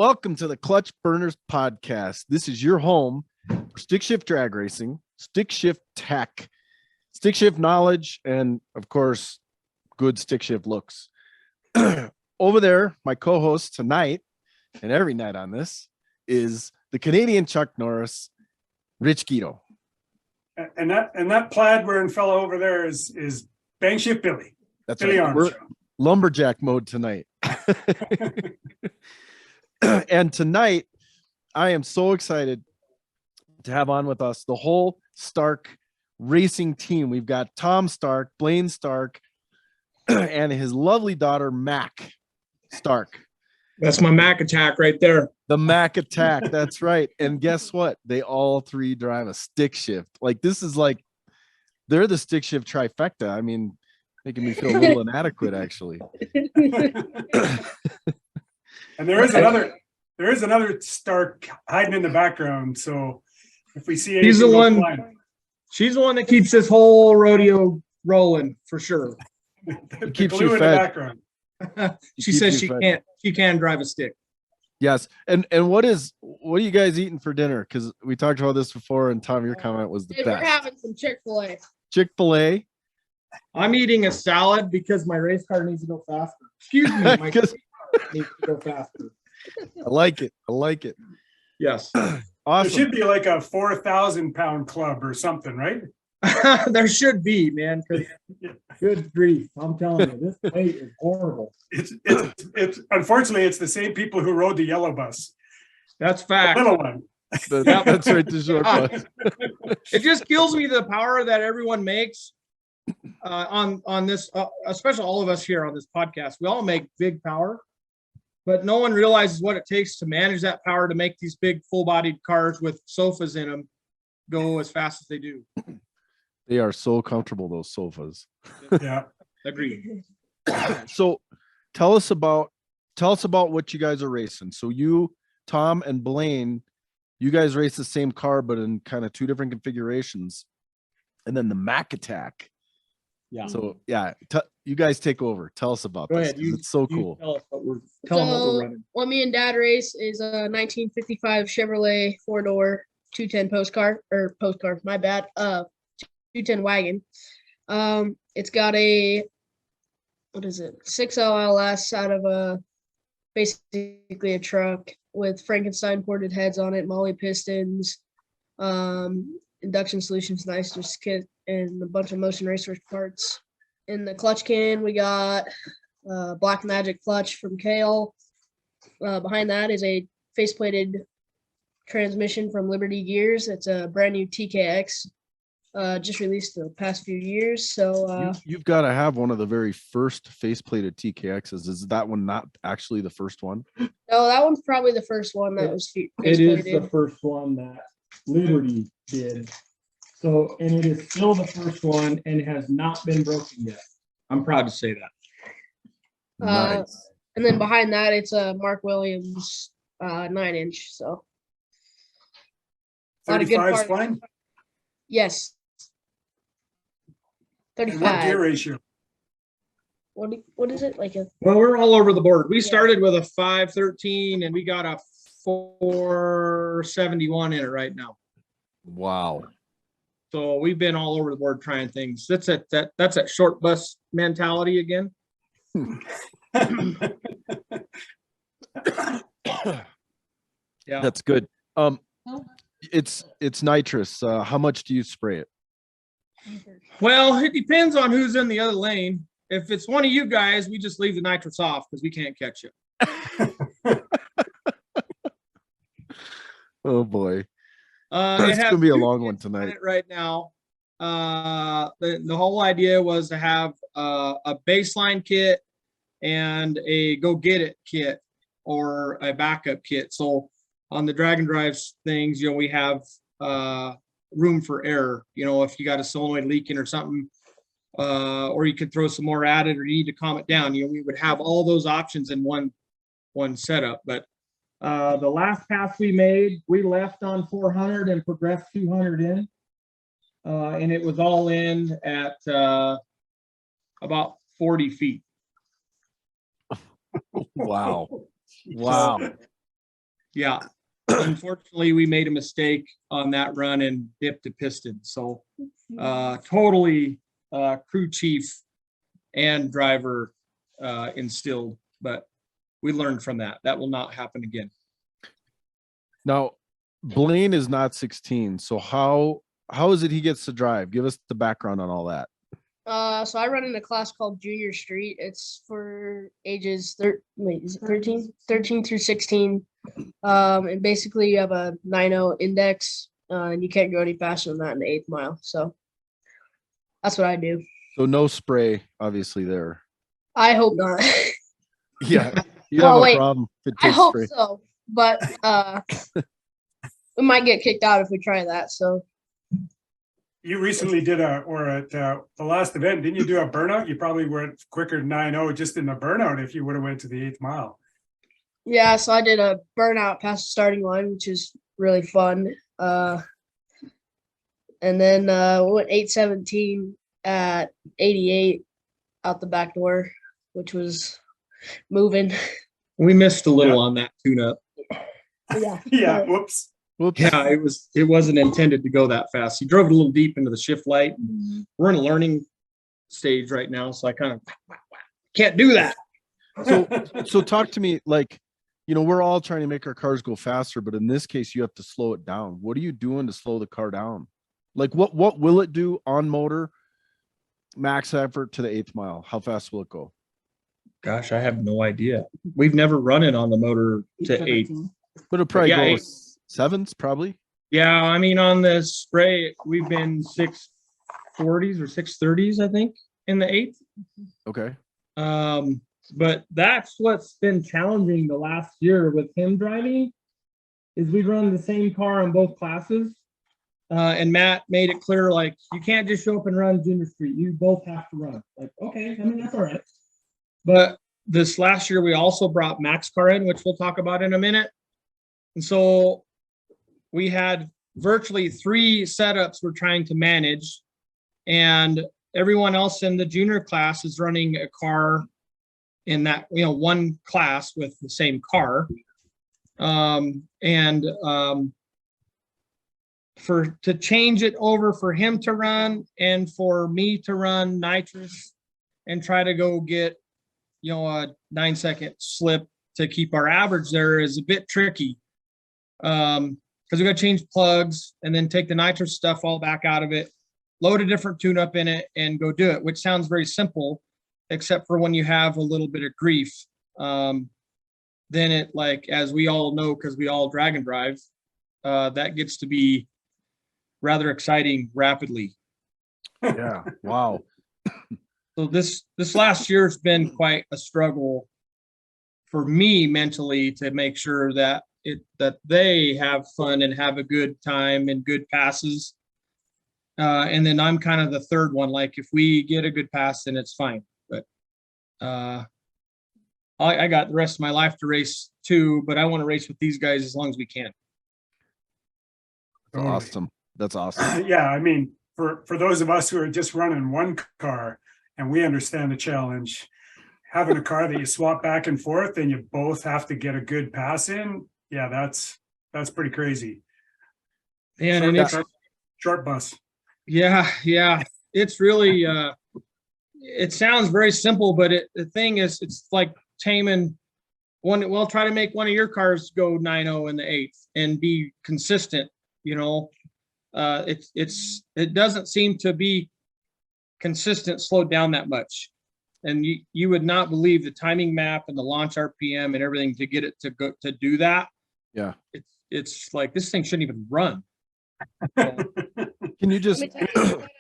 Welcome to the Clutch Burners podcast. This is your home for stick shift drag racing, stick shift tech, stick shift knowledge, and of course, good stick shift looks. Over there, my co-host tonight and every night on this is the Canadian Chuck Norris, Rich Guido. And that plaid wearing fellow over there is Bang Shift Billy. That's Billy right. Armstrong. We're lumberjack mode tonight. And tonight, I am so excited to have on with us the whole Stark racing team. We've got Tom Stark, Blayne Stark, and his lovely daughter, Mac Stark. That's my Mac attack right there. The Mac attack. That's right. And guess what? They all three drive a stick shift. Like, this is like, they're the stick shift trifecta. I mean, making me feel a little inadequate, actually. And there is another Stark hiding in the background. So if we see anything, He's the one. flying. She's the one that keeps this whole rodeo rolling for sure. The keeps glue you in fed. the background. She keeps says you she fed. can drive a stick. Yes. And what are you guys eating for dinner? Because we talked about this before, and Tom, your comment was the Hey, we're best. having some Chick-fil-A. Chick-fil-A. I'm eating a salad because my race car needs to go faster. Excuse me, my race car needs to go faster. I like it. I like it. Yes. There Awesome. should be like a 4,000-pound club or something, right? There should be, man. Because good grief, I'm telling you, this weight is horrible. It's unfortunately it's the same people who rode the yellow bus, That's the fact. little one. That's right. The short bus. It just kills me the power that everyone makes on this, especially all of us here on this podcast. We all make big power, but no one realizes what it takes to manage that power to make these big full-bodied cars with sofas in them go as fast as they do. They are so comfortable, those sofas. Yeah. Agreed. So tell us about what you guys are racing. So you, Tom, and Blayne, you guys race the same car, but in kind of two different configurations. And then the Mac attack. Yeah. So yeah, you guys take over. Tell us about Go this. ahead. 'Cause it's so You cool. Tell them what we're running. What me and Dad race is a 1955 Chevrolet 4-door 210 postcar. My bad. 210 wagon. It's got a 6L LS out of basically a truck with Frankenstein ported heads on it, Molly pistons, induction solutions, nitrous kit, and a bunch of motion racer parts. In the clutch can, we got Black Magic clutch from Kale. Behind that is a faceplated transmission from Liberty Gears. It's a brand new TKX, just released the past few years. So You've got to have one of the very first face-plated TKXs. Is that one not actually the first one? no, that one's probably the first one that was It is faceplated. the first one that Liberty did. So, and it is still the first one and it has not been broken yet. I'm proud to say that. Nice. And then behind that, it's a Mark Williams 9-inch. So a lot of good 35 parts. spline. Yes. And what 35. gear ratio? What is it like a? Well, we're all over the board. We Yeah. started with a 513 and we got a 471 in it right now. Wow. So we've been all over the board trying things. That's that short bus mentality again. Yeah. That's good. It's nitrous. How much do you spray it? Well, it depends on who's in the other lane. If it's one of you guys, we just leave the nitrous off because we can't catch it. Oh boy. It It's has gonna be a two long one kits in tonight. it right now. The whole idea was to have a baseline kit and a go get it kit or a backup kit. So on the drag and drives things, we have room for error. If you got a solenoid leaking or something, or you could throw some more at it, or you need to calm it down. We would have all those options in one setup. But the last pass we made, we left on 400 and progressed 200 in, and it was all in at about 40 feet. Wow. Wow. Yeah. Unfortunately, we made a mistake on that run and dipped a piston. So totally crew chief and driver instilled, but we learned from that. That will not happen again. Now, Blayne is not 16. So how is it he gets to drive? Give us the background on all that. So I run in a class called Junior Street. It's for ages 13 through 16. And basically you have a 9.0 index, and you can't go any faster than that in the 8th mile. So that's what I do. So no spray, obviously there. I hope not. Yeah, you Well, have a wait, problem if it I takes hope spray. so, but we might get kicked out if we try that. So You recently did at the last event, didn't you do a burnout? You probably went quicker than 9.0 just in the burnout if you would have went to the 8th mile. yeah, so I did a burnout past the starting line, which is really fun. And then we went 8:17 at 88 out the back door, which was moving. We missed a little on that tune-up. Yeah. Yeah, whoops. Whoops. Yeah, it wasn't intended to go that fast. He drove it a little deep into the shift light. We're in a learning stage right now, so I kind of can't do that. So talk to me, like, you know, we're all trying to make our cars go faster, but in this case, you have to slow it down. What are you doing to slow the car down? Like, what will it do on motor? Max effort to the 8th mile. How fast will it go? Gosh, I have no idea. We've never run it on the motor to 8. But it'll probably Yeah, go 8. 7s, probably. Yeah, I mean, on the spray, we've been 640s or 630s, I think, in the 8th. Okay. But that's what's been challenging the last year with him driving, is we run the same car in both classes. And Matt made it clear, like, you can't just show up and run Junior Street. You both have to run. Like, okay, I mean, that's all right. But this last year, we also brought Max car in, which we'll talk about in a minute. And so we had virtually 3 setups we're trying to manage. And everyone else in the junior class is running a car in that, you know, one class with the same car. To change it over for him to run and for me to run nitrous and try to go get, you know, a 9-second slip to keep our average there is a bit tricky. Because we got to change plugs and then take the nitrous stuff all back out of it, load a different tune up in it and go do it, which sounds very simple, except for when you have a little bit of grief. Then it, like, as we all know, because we all drag and drive, that gets to be rather exciting rapidly. Yeah. Wow. So this last year has been quite a struggle for me mentally to make sure that they have fun and have a good time and good passes. And then I'm kind of the third one. Like, if we get a good pass, then it's fine. But I got the rest of my life to race too, but I want to race with these guys as long as we can. Totally. Awesome. That's awesome. Yeah, I mean, for those of us who are just running one car and we understand the challenge, having a car that you swap back and forth and you both have to get a good pass in, yeah, that's pretty crazy. And it's short bus. Yeah. It's really it sounds very simple, but the thing is, it's like taming one. Well, try to make one of your cars go 9.0 in the 8th and be consistent. You know, it doesn't seem to be consistent, slowed down that much. And you would not believe the timing map and the launch RPM and everything to get it to go to do that. Yeah. It's like, this thing shouldn't even run. Can you just Let me tell you, one at a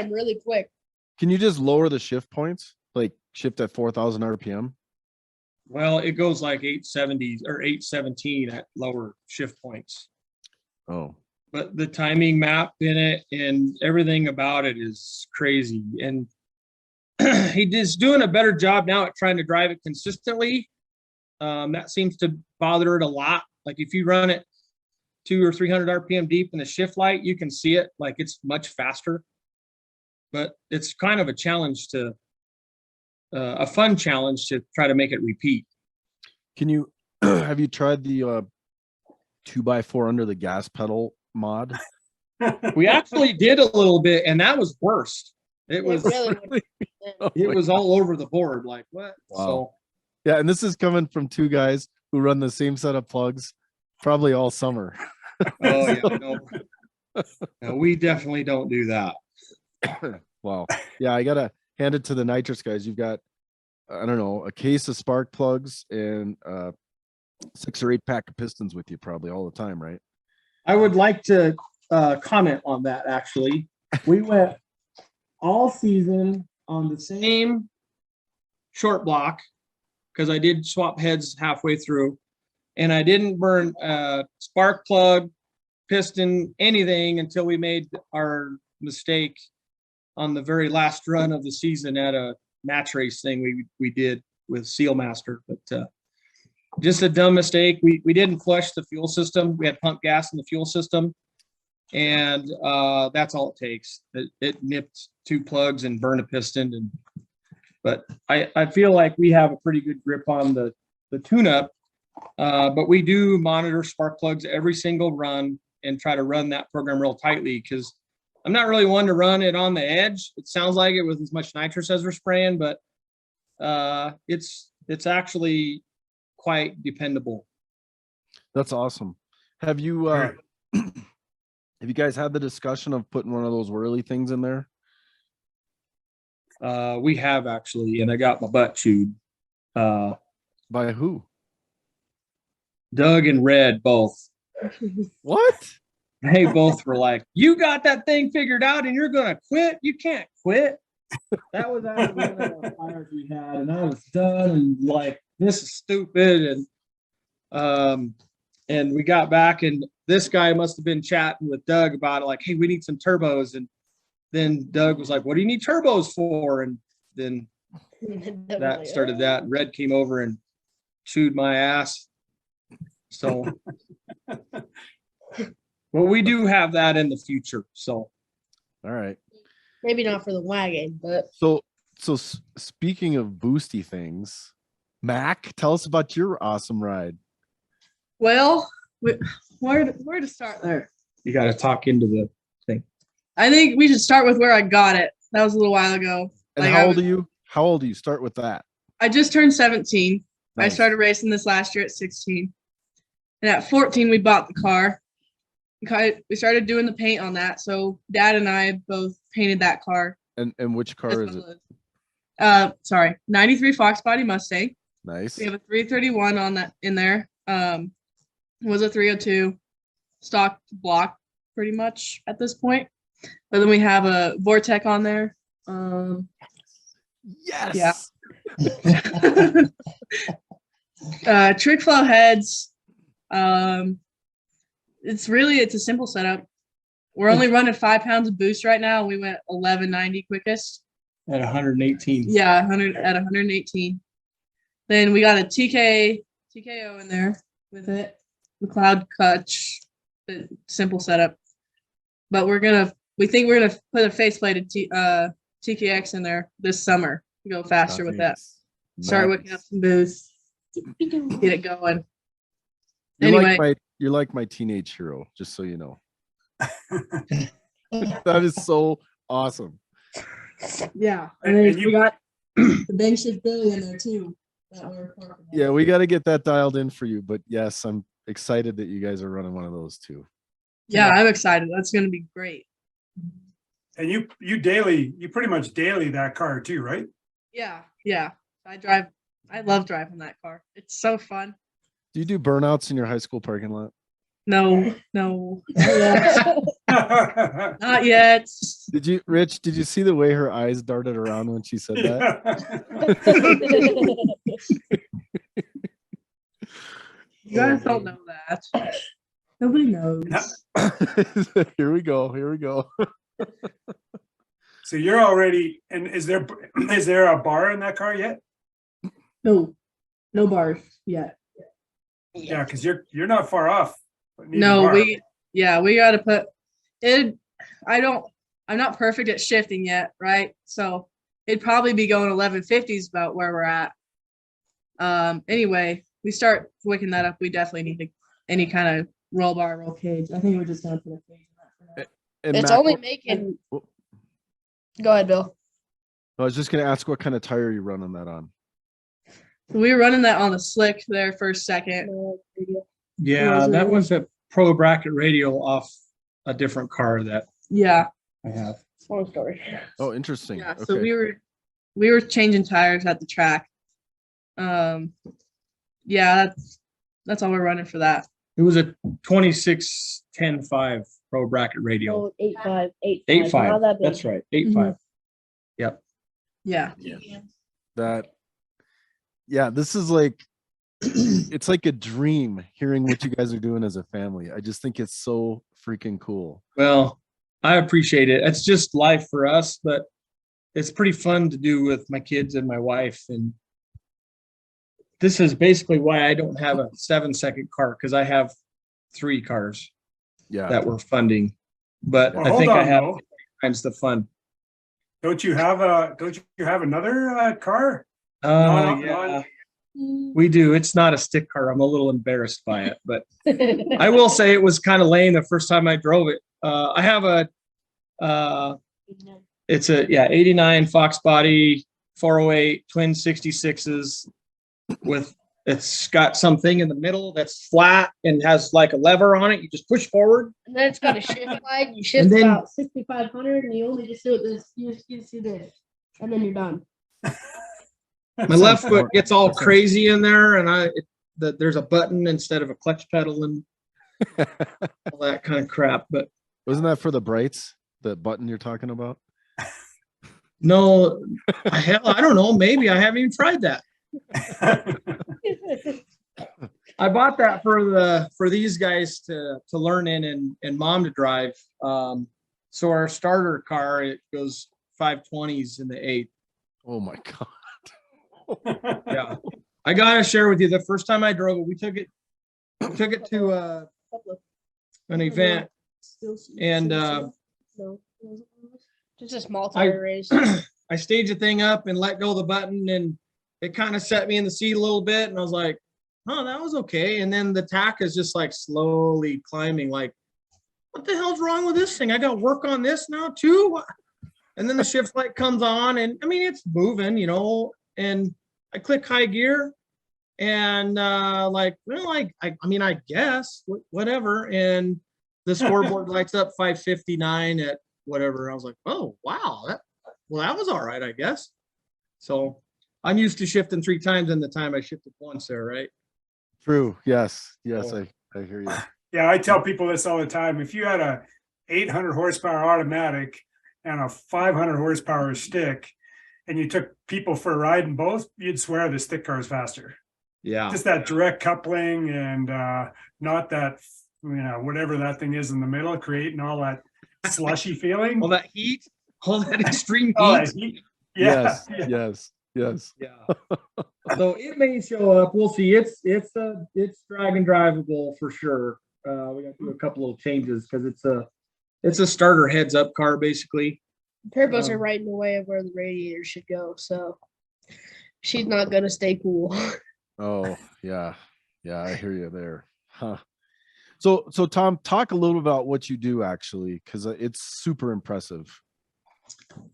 time, really quick. can you just lower the shift points? Like shift at 4,000 RPM? Well, it goes like 870 or 817 at lower shift points. Oh. But the timing map in it and everything about it is crazy. And he's doing a better job now at trying to drive it consistently. That seems to bother it a lot. Like, if you run it 200 or 300 RPM deep in the shift light, you can see it, like, it's much faster. But it's kind of a challenge to, a fun challenge to try to make it repeat. Can you have you tried the 2x4 under the gas pedal mod? We actually did a little bit, and that was worse. It was it was all over the board. Like what? Wow. So Yeah, and this is coming from two guys who run the same set of plugs probably all summer. oh yeah, no, we definitely don't do that. Wow. Yeah, I gotta hand it to the nitrous guys. You've got, I don't know, a case of spark plugs and 6 or 8 pack of pistons with you probably all the time, right? I would like to comment on that. Actually, we went all season on the same short block because I did swap heads halfway through, and I didn't burn spark plug, piston, anything until we made our mistake on the very last run of the season at a match race thing we did with Sealmaster. But just a dumb mistake. We didn't flush the fuel system. We had pump gas in the fuel system, and that's all it takes. It nipped 2 plugs and burned a piston. But I feel like we have a pretty good grip on the tune-up. But we do monitor spark plugs every single run and try to run that program real tightly, because I'm not really one to run it on the edge. It sounds like it with as much nitrous as we're spraying, but it's actually quite dependable. That's awesome. Have you have you guys had the discussion of putting one of those whirly things in there? We have actually, and I got my butt chewed. By who? Doug and Red both. What? They both were like, "You got that thing figured out, and you're gonna quit? You can't quit." That was out of one of the fires we had, and I was done and like, this is stupid. And we got back, and this guy must have been chatting with Doug about it, like, "Hey, we need some turbos." And then Doug was like, "What do you need turbos for?" And then that started that. Red came over and chewed my ass. So, well, we do have that in the future. So, all right. Maybe not for the wagon, but So speaking of boosty things, Mac, tell us about your awesome ride. Well, where to start there? you got to talk into the thing. I think we should start with where I got it. That was a little while ago. And Like, how old are you? How old are you? Start with that. I just turned 17. I Nice. started racing this last year at 16. And at 14, we bought the car. We started doing the paint on that. So Dad and I both painted that car. And which car is it? 93 Fox Body Mustang. Nice. We have a 331 on that in there. Was a 302 stock block pretty much at this point. But then we have a Vortec on there. Yes. Yeah. Trick flow heads. It's a simple setup. We're only running 5 pounds of boost right now. We went 1190 quickest. At 118. Yeah, 118. Then we got a TKO in there with it. McLeod clutch. The simple setup. But we think we're gonna put a faceplated TKX in there this summer to go faster with that. Start Nice. whipping up some boost. Get it going. You're like my teenage hero, just so you know. That is so awesome. Yeah. And And then you- we got the Bang Shift Billy in there too. Yeah, we got to get that dialed in for you. But yes, I'm excited that you guys are running one of those too. Yeah, I'm excited. That's gonna be great. And you pretty much daily that car too, right? Yeah. I love driving that car. It's so fun. Do you do burnouts in your high school parking lot? No. Not yet. Rich, did you see the way her eyes darted around when she said that? You guys don't know that. Nobody knows. Here we go. So you're already, and is there a bar in that car yet? No bars yet. Yeah, because you're not far off. Need a No, bar. we gotta put it. I'm not perfect at shifting yet, right? So it'd probably be going 1150s about where we're at. Anyway, we start wicking that up. We definitely need any kind of roll bar, roll cage. I think we're just gonna put a cage in that for now. And It's Mac, only making. what- Go ahead, Bill. I was just gonna ask what kind of tire you running that on. We were running that on the slick there for a second. Yeah, that was a pro bracket radial off a different car that Yeah. I have. Long story. Oh, interesting. Yeah. Okay. So we were changing tires at the track. Yeah, that's all we're running for that. It was a 26-10-5 pro bracket radial. Oh, 8.5, 8.5. 8.5. Not that big. That's right. 8.5. Yep. Yeah. This is like it's like a dream hearing what you guys are doing as a family. I just think it's so freaking cool. Well, I appreciate it. It's just life for us, but it's pretty fun to do with my kids and my wife. And this is basically why I don't have a 7-second car, because I have 3 cars Yeah. that we're funding. But Well, I hold think I on, have though. times the fun. Don't you have another car? Yeah, we do. It's not a stick car. I'm a little embarrassed by it, but I will say it was kind of lame the first time I drove it. I have it's a 89 Fox body 408 twin 66s with, it's got something in the middle that's flat and has like a lever on it. You just push forward. And then it's got a shift flag. You shift And then- about 6,500, and you only just do it this. You just do this, and then you're done. My left foot gets all crazy in there, and there's a button instead of a clutch pedal and all that kind of crap. But Wasn't that for the brights? The button you're talking about? no, hell, I don't know. Maybe I haven't even tried that. I bought that for these guys to learn in and mom to drive. So our starter car, it goes 520s in the 8. Oh my god. Yeah, I gotta share with you. The first time I drove it, we took it to an event, and No, just a small tire race. I staged the thing up and let go of the button, and it kind of set me in the seat a little bit, and I was like, oh, that was okay. And then the tack is just like slowly climbing, like, what the hell's wrong with this thing? I got work on this now too. And then the shift light comes on, and I mean, it's moving, and I click high gear, and I mean, I guess whatever. And the scoreboard lights up 559 at whatever. I was like, oh, wow. That was all right, I guess. So I'm used to shifting 3 times in the time I shifted once there, right? True. Yes. Oh. I hear you. Yeah, I tell people this all the time. If you had a 800 horsepower automatic and a 500 horsepower stick, and you took people for a ride in both, you'd swear the stick car is faster. Yeah. Just that direct coupling and not that, whatever that thing is in the middle, creating all that slushy feeling. All that heat, all that extreme heat. Oh, that heat. Yeah. Yes. Yeah. So it may show up. We'll see. It's drag and drivable for sure. We got to do a couple of changes because it's a starter heads up car basically. Turbos are right in the way of where the radiator should go, so she's not gonna stay cool. Oh, yeah. Yeah, I hear you there. Huh. So Tom, talk a little about what you do actually, because it's super impressive.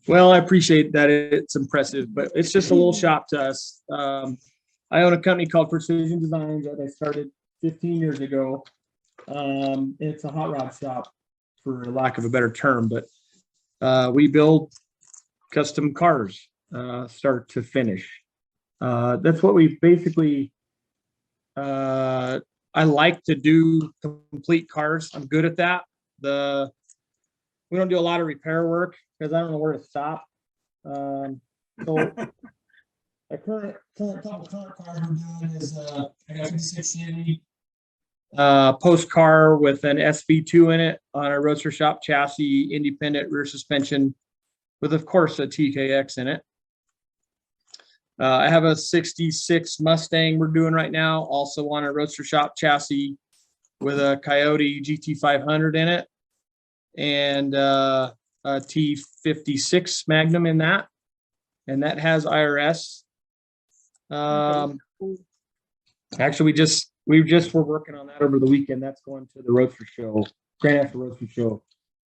Well, I appreciate that it's impressive, but it's just a little shop to us. I own a company called Precision Designs that I started 15 years ago. It's a hot rod shop, for lack of a better term, but we build custom cars, start to finish. That's what we basically, I like to do complete cars. I'm good at that. We don't do a lot of repair work because I don't know where to stop. So the current couple current cars we're doing is I got a 56 Chevy post car with an SV2 in it on a roadster shop chassis, independent rear suspension, with of course a TKX in it. I have a 66 Mustang we're doing right now, also on a roadster shop chassis with a Coyote GT500 in it, and a T56 Magnum in that, and that has IRS. Actually, we just were working on that over the weekend. That's going to the Roadster Show, Grand National Roadster Show.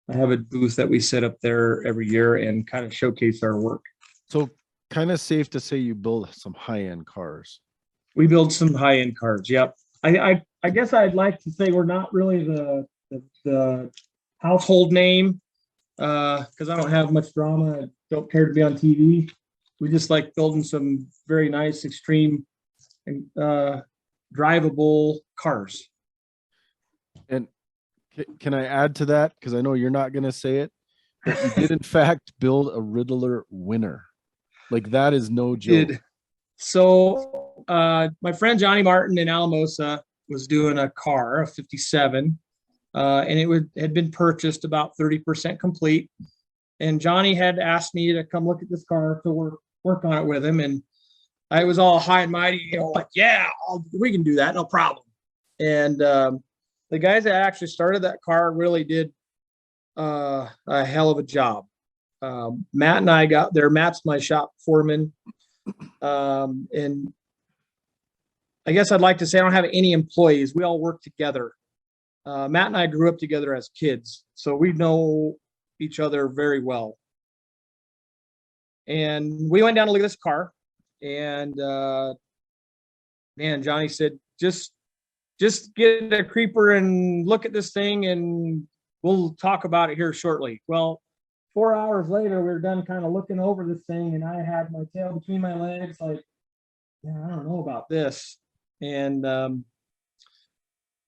I have a booth that we set up there every year and kind of showcase our work. So kind of safe to say you build some high-end cars. We build some high-end cars. Yep. I guess I'd like to say we're not really the household name because I don't have much drama. I don't care to be on TV. We just like building some very nice, extreme, and drivable cars. And can I add to that? Because I know you're not going to say it, but you did in fact build a Riddler winner. Like that is no joke. So my friend Johnny Martin in Alamosa was doing a car, a 57, and it had been purchased about 30% complete. And Johnny had asked me to come look at this car to work on it with him. And I was all high and mighty, like, yeah, we can do that, no problem. And the guys that actually started that car really did a hell of a job. Matt and I got there. Matt's my shop foreman. And I guess I'd like to say I don't have any employees. We all work together. Matt and I grew up together as kids, so we know each other very well. And we went down to look at this car, and man, Johnny said, just get a creeper and look at this thing, and we'll talk about it here shortly. Well, 4 hours later, we were done kind of looking over this thing, and I had my tail between my legs, like, yeah, I don't know about this. And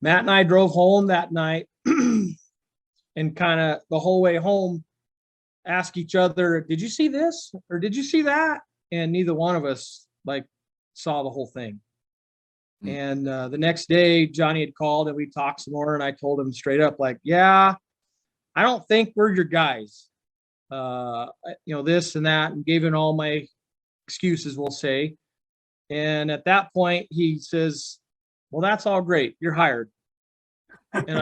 Matt and I drove home that night and kind of the whole way home ask each other, did you see this or did you see that? And neither one of us like saw the whole thing. And the next day, Johnny had called and we talked some more, and I told him straight up, like, yeah, I don't think we're your guys. This and that, and gave him all my excuses, we'll say. And at that point, he says, well, that's all great. You're hired. And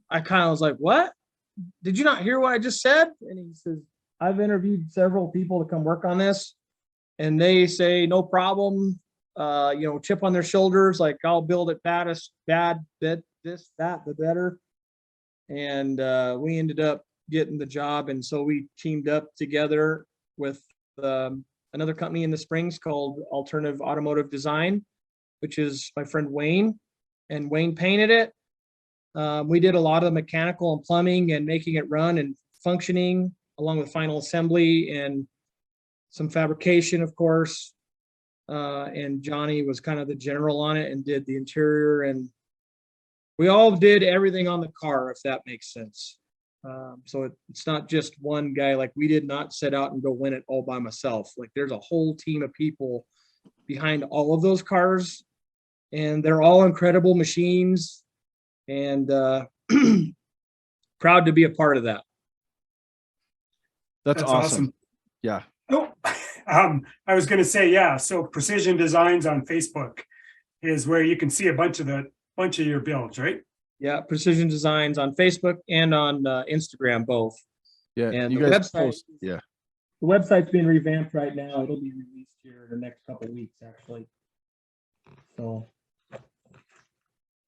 I kind of was like, what? Did you not hear what I just said? And he says, I've interviewed several people to come work on this, and they say, no problem. Chip on their shoulders, like, I'll build it this, that, the better. And we ended up getting the job. And so we teamed up together with another company in the Springs called Alternative Automotive Design, which is my friend Wayne, and Wayne painted it. We did a lot of the mechanical and plumbing and making it run and functioning, along with final assembly and some fabrication, of course. And Johnny was kind of the general on it and did the interior, and we all did everything on the car, if that makes sense. So it's not just one guy. Like, we did not set out and go win it all by myself. Like, there's a whole team of people behind all of those cars, and they're all incredible machines, and proud to be a part of that. That's awesome. Yeah. Oh, I was going to say, yeah. So Precision Designs on Facebook is where you can see a bunch of your builds, right? Yeah, Precision Designs on Facebook and on Instagram, both. Yeah, and you the guys website, post. Yeah, the website's being revamped right now. It'll be released here in the next couple of weeks, actually. So,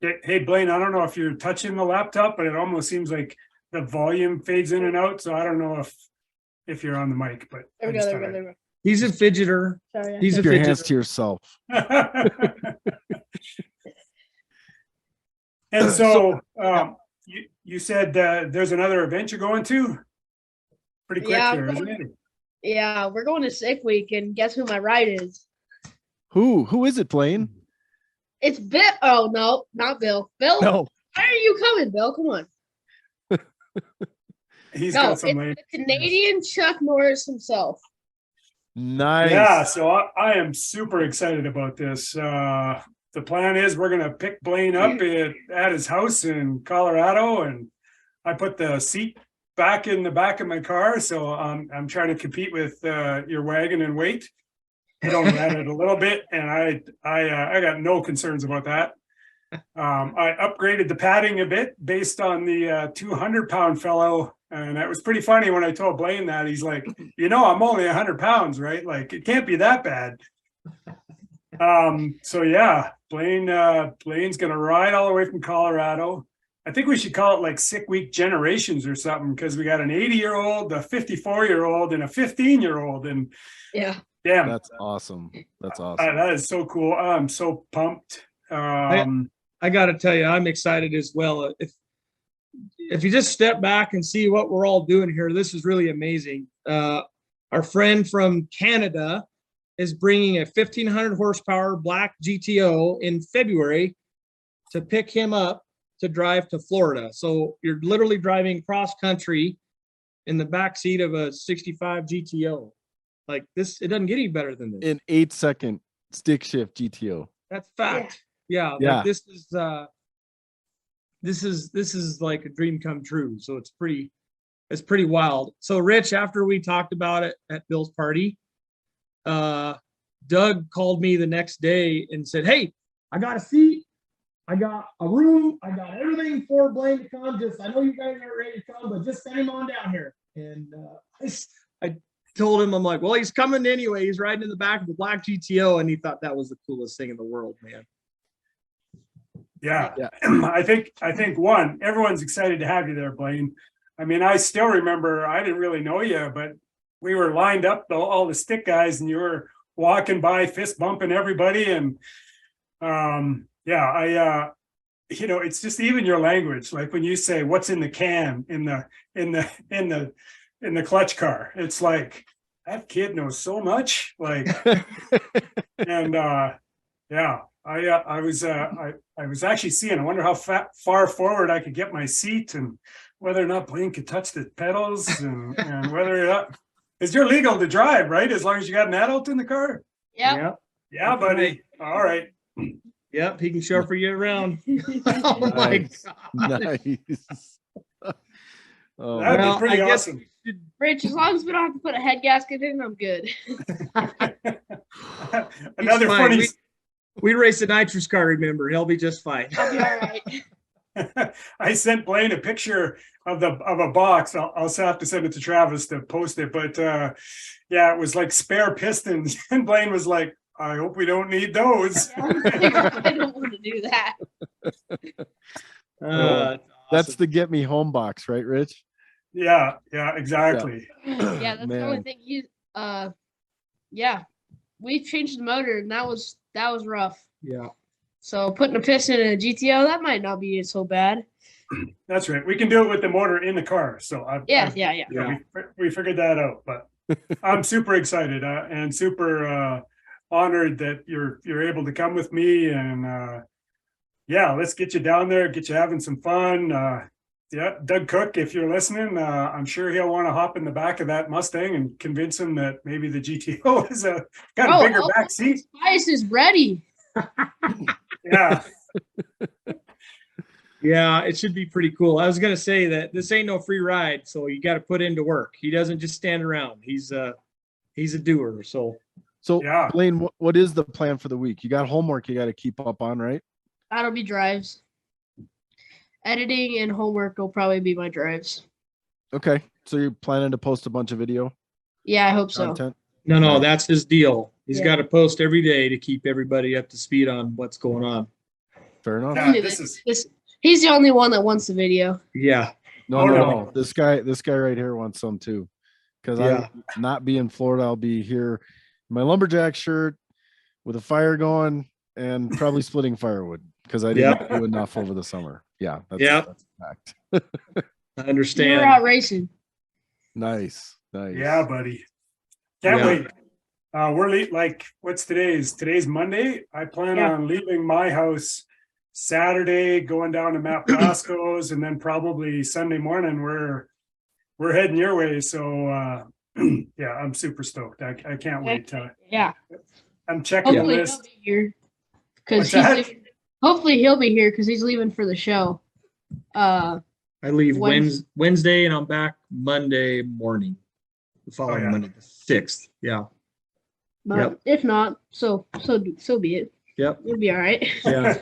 hey, Blayne, I don't know if you're touching the laptop, but it almost seems like the volume fades in and out. So I don't know if you're on the mic, but There we go. There we go. he's a fidgeter. Sorry. He's a keep your fidgeter. hands to yourself. And so you said there's another event you're going to? Pretty quick Yeah, here, isn't it? Yeah, we're going to Sick Week, and guess who my ride is? Who is it, Blayne? It's Bill. Oh, no, not Bill. Bill? No. Why are you coming, Bill? Come on. He's No, got it's some lane. the Canadian Chuck Norris himself. Nice. Yeah, so I am super excited about this. The plan is we're going to pick Blayne up at his house in Colorado, and I put the seat back in the back of my car, so I'm trying to compete with your wagon in weight. Hit on it a little bit, and I got no concerns about that. I upgraded the padding a bit based on the 200-pound fellow, and that was pretty funny when I told Blayne that. He's like, I'm only 100 pounds, right? Like, it can't be that bad. So yeah, Blayne's gonna ride all the way from Colorado. I think we should call it like Sick Week Generations or something, because we got an 80-year-old, a 54-year-old, and a 15-year-old. And Yeah. damn, That's awesome. That's awesome. that is so cool. I'm so pumped. I got to tell you, I'm excited as well. If you just step back and see what we're all doing here, this is really amazing. Our friend from Canada is bringing a 1,500 horsepower black GTO in February to pick him up to drive to Florida. So you're literally driving cross country in the back seat of a 65 GTO. Like this, it doesn't get any better than this. An 8-second stick shift GTO. That's fact. Yeah. Yeah. Like this is like a dream come true. So it's pretty wild. So Rich, after we talked about it at Bill's party, Doug called me the next day and said, "Hey, I got a seat. I got a room. I got everything for Blayne to come. I know you guys aren't ready to come, but just send him on down here." And I told him, I'm like, well, he's coming anyway. He's riding in the back of the black GTO, and he thought that was the coolest thing in the world, man. Yeah. I think everyone's excited to have you there, Blayne. I mean, I still remember, I didn't really know you, but we were lined up, all the stick guys, and you were walking by, fist bumping everybody. And it's just even your language. Like when you say "what's in the can" in the clutch car, it's like that kid knows so much. Like, and I was actually seeing. I wonder how far forward I could get my seat, and whether or not Blayne could touch the pedals, and whether or not, is you're legal to drive, right? As long as you got an adult in the car. Yeah. Yeah, buddy. All right. Yep, he can chauffeur you around. Oh my Nice. God. Nice. Oh, That'd Well, be pretty I guess awesome. Rich, as long as we don't have to put a head gasket in, I'm good. Another He's fine. funny. We race a nitrous car, remember? He'll be just fine. I'll be all right. I sent Blayne a picture of a box. I'll have to send it to Travis to post it. But it was like spare pistons, and Blayne was like, "I hope we don't need those." I don't want to do that. that's the get me home box, right, Rich? Yeah, exactly. Yeah, that's the only thing. We changed the motor, and that was rough. Yeah. So putting a piston in a GTO, that might not be so bad. That's right. We can do it with the motor in the car. So Yeah. we figured that out. But I'm super excited and super honored that you're able to come with me. And let's get you down there, get you having some fun. Doug Cook, if you're listening, I'm sure he'll want to hop in the back of that Mustang and convince him that maybe the GTO is got a bigger back seat. Spice is ready. Yeah. Yeah, it should be pretty cool. I was gonna say that this ain't no free ride, so you got to put into work. He doesn't just stand around. He's a doer. So Yeah. Blayne, what is the plan for the week? You got homework you got to keep up on, right? That'll be drives. Editing and homework will probably be my drives. Okay, so you're planning to post a bunch of video Yeah, I hope so. content? no, that's his deal. He's Yeah. got to post every day to keep everybody up to speed on what's going on. Fair enough. Yeah. He's the only one that wants the video. Yeah. No. This guy right here wants some too. Because Yeah. I not be in Florida, I'll be here in my lumberjack shirt with a fire going and probably splitting firewood because I didn't do enough over the summer. Yeah, that's a fact. I understand. We're out racing. Nice. Yeah, buddy. Can't wait. We're what's today's Monday. I plan on leaving my house Saturday, going down to Matt Blasco's, and then probably Sunday morning we're heading your way. So I'm super stoked. I can't wait. Yeah. I'm checking the Hopefully list. he'll be here because What's he'll be here because he's leaving for the show. I leave Wednesday. Wednesday and I'm back Monday morning. The following Monday, the 6th. Yeah. But if not, so be it. Yep. We'll be all right. Yeah.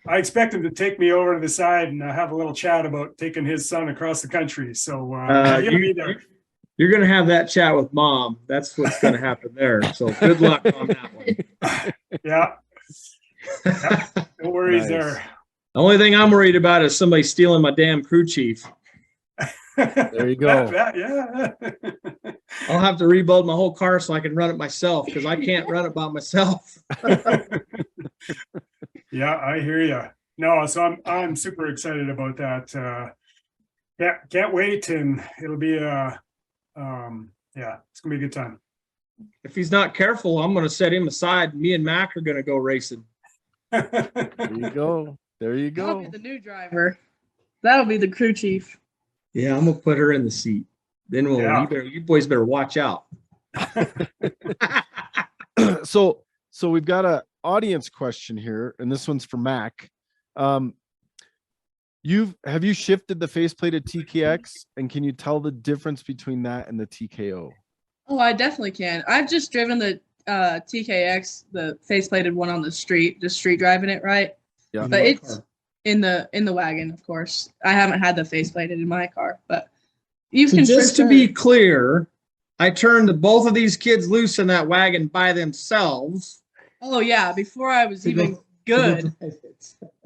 I expect him to take me over to the side and have a little chat about taking his son across the country. So he'll be there. You're going to have that chat with mom. That's what's going to happen there. So good luck on that one. Yeah. No worries Nice. there. The only thing I'm worried about is somebody stealing my damn crew chief. There you go. Yeah. I'll have to rebuild my whole car so I can run it myself because I can't run it by myself. Yeah, I hear you. No, so I'm super excited about that. Yeah, can't wait, and it'll be it's gonna be a good time. If he's not careful, I'm going to set him aside. Me and Mac are going to go racing. There you go. There you That'll be go. the new driver. That'll be the crew chief. Yeah, I'm going to put her in the seat. Then Yeah. you boys better watch out. So we've got a audience question here, and this one's for Mac. Have you shifted the faceplated TKX, and can you tell the difference between that and the TKO? Oh, I definitely can. I've just driven the TKX, the faceplated one on the street, just street driving it, right? Yeah. But it's in the wagon, of course. I haven't had the faceplated in my car, but you So can just for to be sure- clear, I turned both of these kids loose in that wagon by themselves. Oh yeah, before I was even good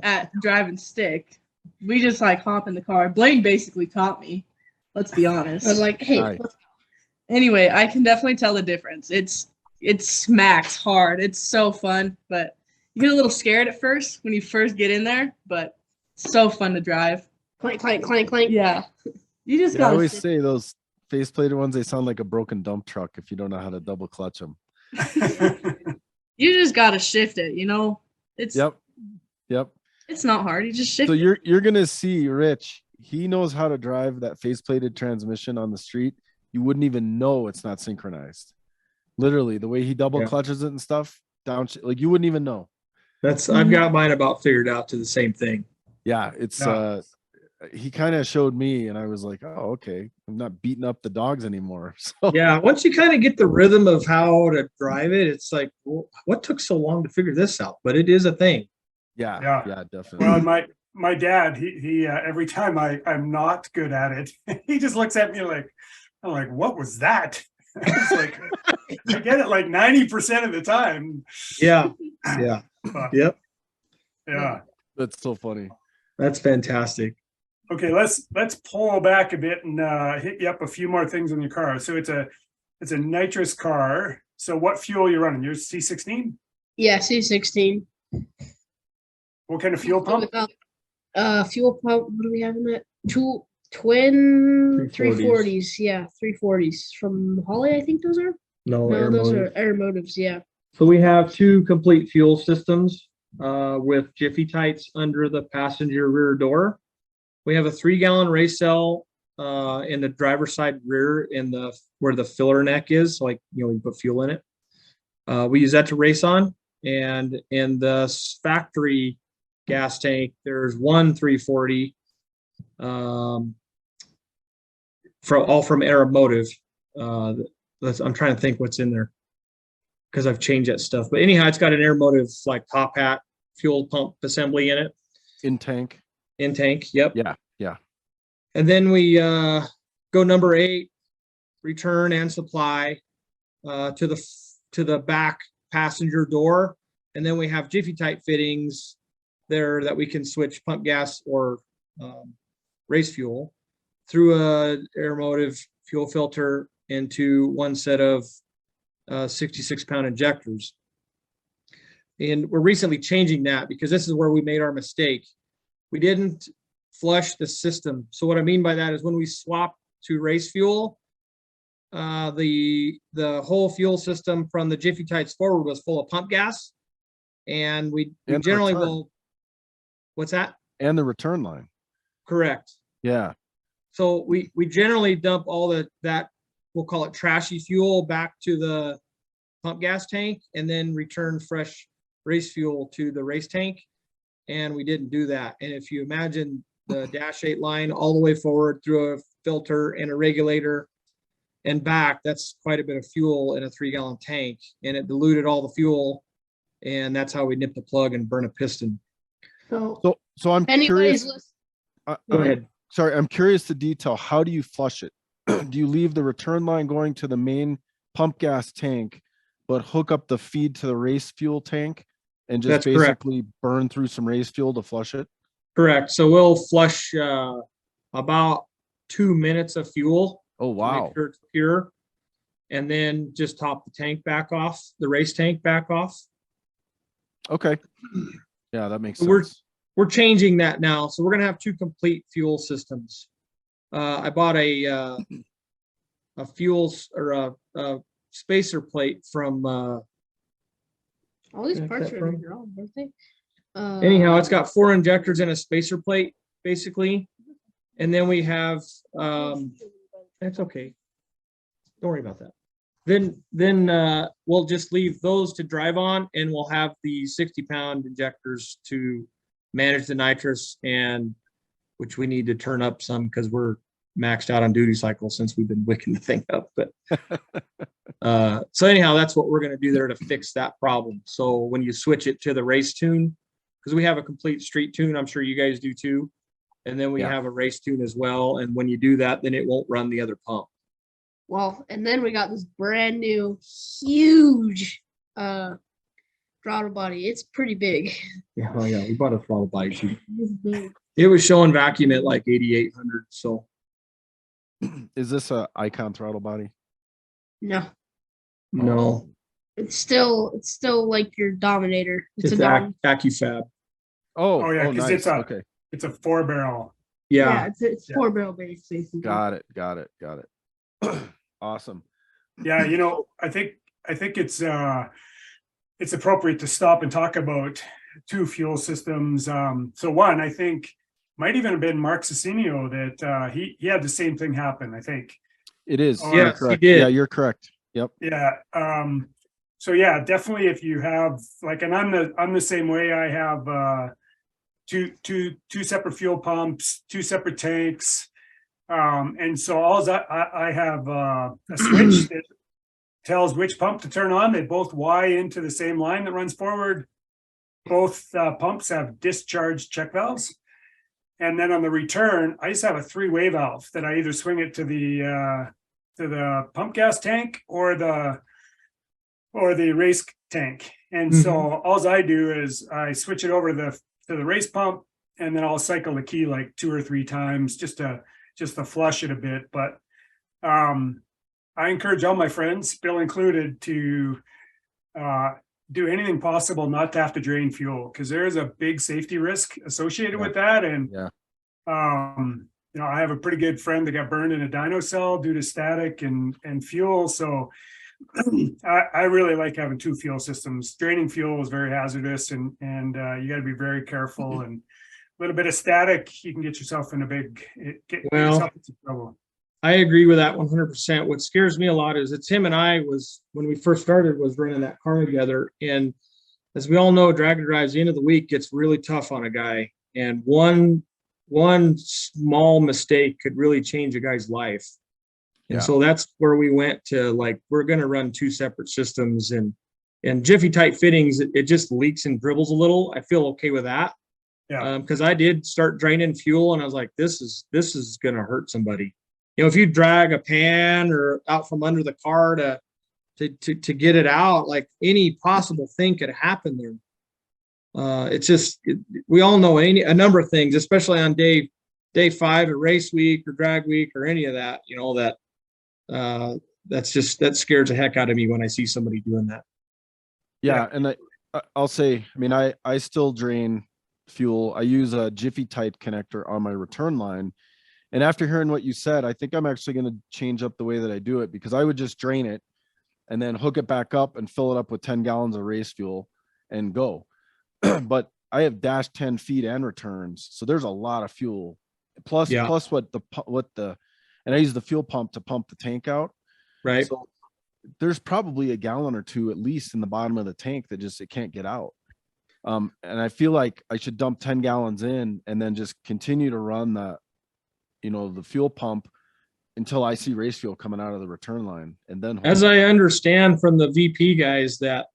at driving stick, we just like hop in the car. Blayne basically taught me. Let's be honest. I was like, hey, Nice. Anyway, I can definitely tell the difference. It smacks hard. It's so fun, but you get a little scared at first when you first get in there, but it's so fun to drive. clank, clank, clank, clank. Yeah. You just I gotta always sit- say those faceplated ones, they sound like a broken dump truck if you don't know how to double clutch them. you just gotta shift it, you know? It's Yep. it's not hard. You just shift So it. you're gonna see Rich. He knows how to drive that faceplated transmission on the street. You wouldn't even know it's not synchronized. Literally, the way he double Yeah. clutches it and stuff, like you wouldn't even know. I've got mine about figured out to the same thing. Yeah, it's Yeah. he kind of showed me, and I was like, oh, okay, I'm not beating up the dogs anymore. So Yeah, once you kind of get the rhythm of how to drive it, it's like, well, what took so long to figure this out? But it is a thing. yeah, Yeah. definitely. Well, my dad, he every time I'm not good at it, he just looks at me like, I'm like, what was that? It's like, I get it like 90% of the time. Yeah. Yeah. But, Yep. yeah. That's so funny. That's fantastic. Okay, let's pull back a bit and hit you up a few more things on your car. So it's a nitrous car. So what fuel are you running? You're C16? Yeah, C16. What kind of fuel pump? Fuel pump. What do we have in that? Twin 340s. 340s. Yeah, 340s from Holly. I think those are. No, No, air those motive. are air motives. Yeah. So we have two complete fuel systems with Jiffy Tights under the passenger rear door. We have a 3-gallon race cell in the driver's side rear where the filler neck is, like you put fuel in it. We use that to race on, and in the factory gas tank, there's one 340 all from Aeromotive. I'm trying to think what's in there because I've changed that stuff. But anyhow, it's got an Aeromotive like top hat fuel pump assembly in it. In tank. In tank, yep. Yeah. And then we go number 8, return and supply to the back passenger door, and then we have Jiffy Tight fittings there that we can switch pump gas or race fuel through a Aeromotive fuel filter into one set of 66-pound injectors. And we're recently changing that because this is where we made our mistake. We didn't flush the system. So what I mean by that is when we swap to race fuel, the whole fuel system from the Jiffy Tights forward was full of pump gas, and we And the generally return. will. What's that? And the return line. Correct. Yeah. So we generally dump all that we'll call it trashy fuel back to the pump gas tank and then return fresh race fuel to the race tank. And we didn't do that. And if you imagine the dash 8 line all the way forward through a filter and a regulator and back, that's quite a bit of fuel in a 3-gallon tank, and it diluted all the fuel, and that's how we nip the plug and burn a piston. So So I'm anybody's curious. list. Go ahead. Sorry, I'm curious to detail. How do you flush it? do you leave the return line going to the main pump gas tank, but hook up the feed to the race fuel tank and just That's correct. basically burn through some race fuel to flush it? Correct. So we'll flush about 2 minutes of fuel Oh, to wow. make sure it's pure, and then just top the tank back off, the race tank back off. Okay. Yeah, that makes So we're- sense. We're changing that now. So we're gonna have 2 complete fuel systems. I bought a fuels or a spacer plate from All these Yeah, parts that are from- wrong, aren't they? anyhow, it's got 4 injectors and a spacer plate, basically. And then we have it's okay. Don't worry about that. Then we'll just leave those to drive on, and we'll have the 60-pound injectors to manage the nitrous, and which we need to turn up some because we're maxed out on duty cycle since we've been wicking the thing up. But so anyhow, that's what we're going to do there to fix that problem. So when you switch it to the race tune, because we have a complete street tune, I'm sure you guys do too. And then we Yeah. have a race tune as well. And when you do that, then it won't run the other pump. Well, and then we got this brand new huge throttle body. It's pretty big. Yeah, oh yeah, we bought a throttle body sheet. It's big. It was showing vacuum at like 8,800. So Is this a Icon throttle body? No, no, it's still like your Dominator. It's it's a Dom. AccuFab. Oh, Oh, yeah, 'cause nice. it's a- Okay. It's a 4-barrel. Yeah. it's Yeah. 4-barrel base basically. Got it. Awesome. Yeah, I think it's appropriate to stop and talk about 2 fuel systems. So one, I think might even have been Mark Cicinio that he had the same thing happen, I think. It is. Oh, You're yes, he correct. did. Yeah, you're correct. Yep. Yeah. So yeah, definitely if you have like, and I'm the same way. I have two separate fuel pumps, 2 separate tanks. And so I have a switch that tells which pump to turn on. They both Y into the same line that runs forward. Both pumps have discharge check valves. And then on the return, I just have a 3-way valve that I either swing it to the pump gas tank or the race tank. And so all I do is I switch it over to the race pump, and then I'll cycle the key like 2 or 3 times just to flush it a bit. But I encourage all my friends, Bill included, to do anything possible not to have to drain fuel, because there is a big safety risk associated with that. And Yeah. I have a pretty good friend that got burned in a dyno cell due to static and fuel. So I really like having 2 fuel systems. Draining fuel is very hazardous, and you got to be very careful. And a little bit of static, you can get yourself in yourself into trouble. I agree with that 100%. What scares me a lot is it's him and I when we first started was running that car together. And as we all know, drag and drives the end of the week gets really tough on a guy. And one small mistake could really change a guy's life. And Yeah. so that's where we went to, like, we're going to run 2 separate systems, and Jiffy tight fittings. It just leaks and dribbles a little. I feel okay with that. Yeah. Because I did start draining fuel, and I was like, this is going to hurt somebody. If you drag a pan or out from under the car to get it out, like any possible thing could happen there. It's just, we all know a number of things, especially on day 5 of race week or drag week or any of that, that scares the heck out of me when I see somebody doing that. Yeah. And I'll say, I still drain fuel. I use a Jiffy type connector on my return line. And after hearing what you said, I think I'm actually going to change up the way that I do it, because I would just drain it and then hook it back up and fill it up with 10 gallons of race fuel and go. But I have dash 10 feed and returns, so there's a lot of fuel. Plus and I use the fuel pump to pump the tank out. Right. So there's probably a gallon or 2 at least in the bottom of the tank that it can't get out. And I feel like I should dump 10 gallons in and then just continue to run the fuel pump until I see race fuel coming out of the return line. And then, As I understand from the VP guys, that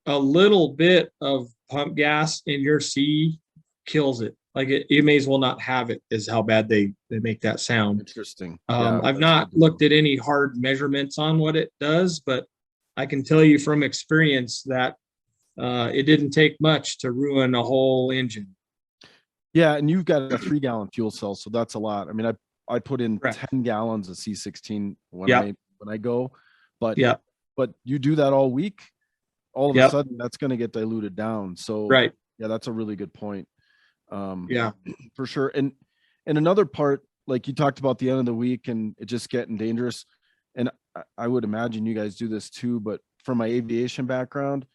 a little bit of pump gas in your C kills it. Like you may as well not have it, is how bad they make that sound. Interesting. I've not looked at any hard measurements on what it does, but I can tell you from experience that it didn't take much to ruin a whole engine. Yeah, and you've got a 3-gallon fuel cell, so that's a lot. I mean, I put in Correct. 10 gallons of C16 when I go, but Yeah. but you do that all week, all of a Yep. sudden that's going to get diluted down. So Right. yeah, that's a really good point. Yeah. For sure. And another part, like you talked about the end of the week and it just getting dangerous. And I would imagine you guys do this too, but from my aviation background,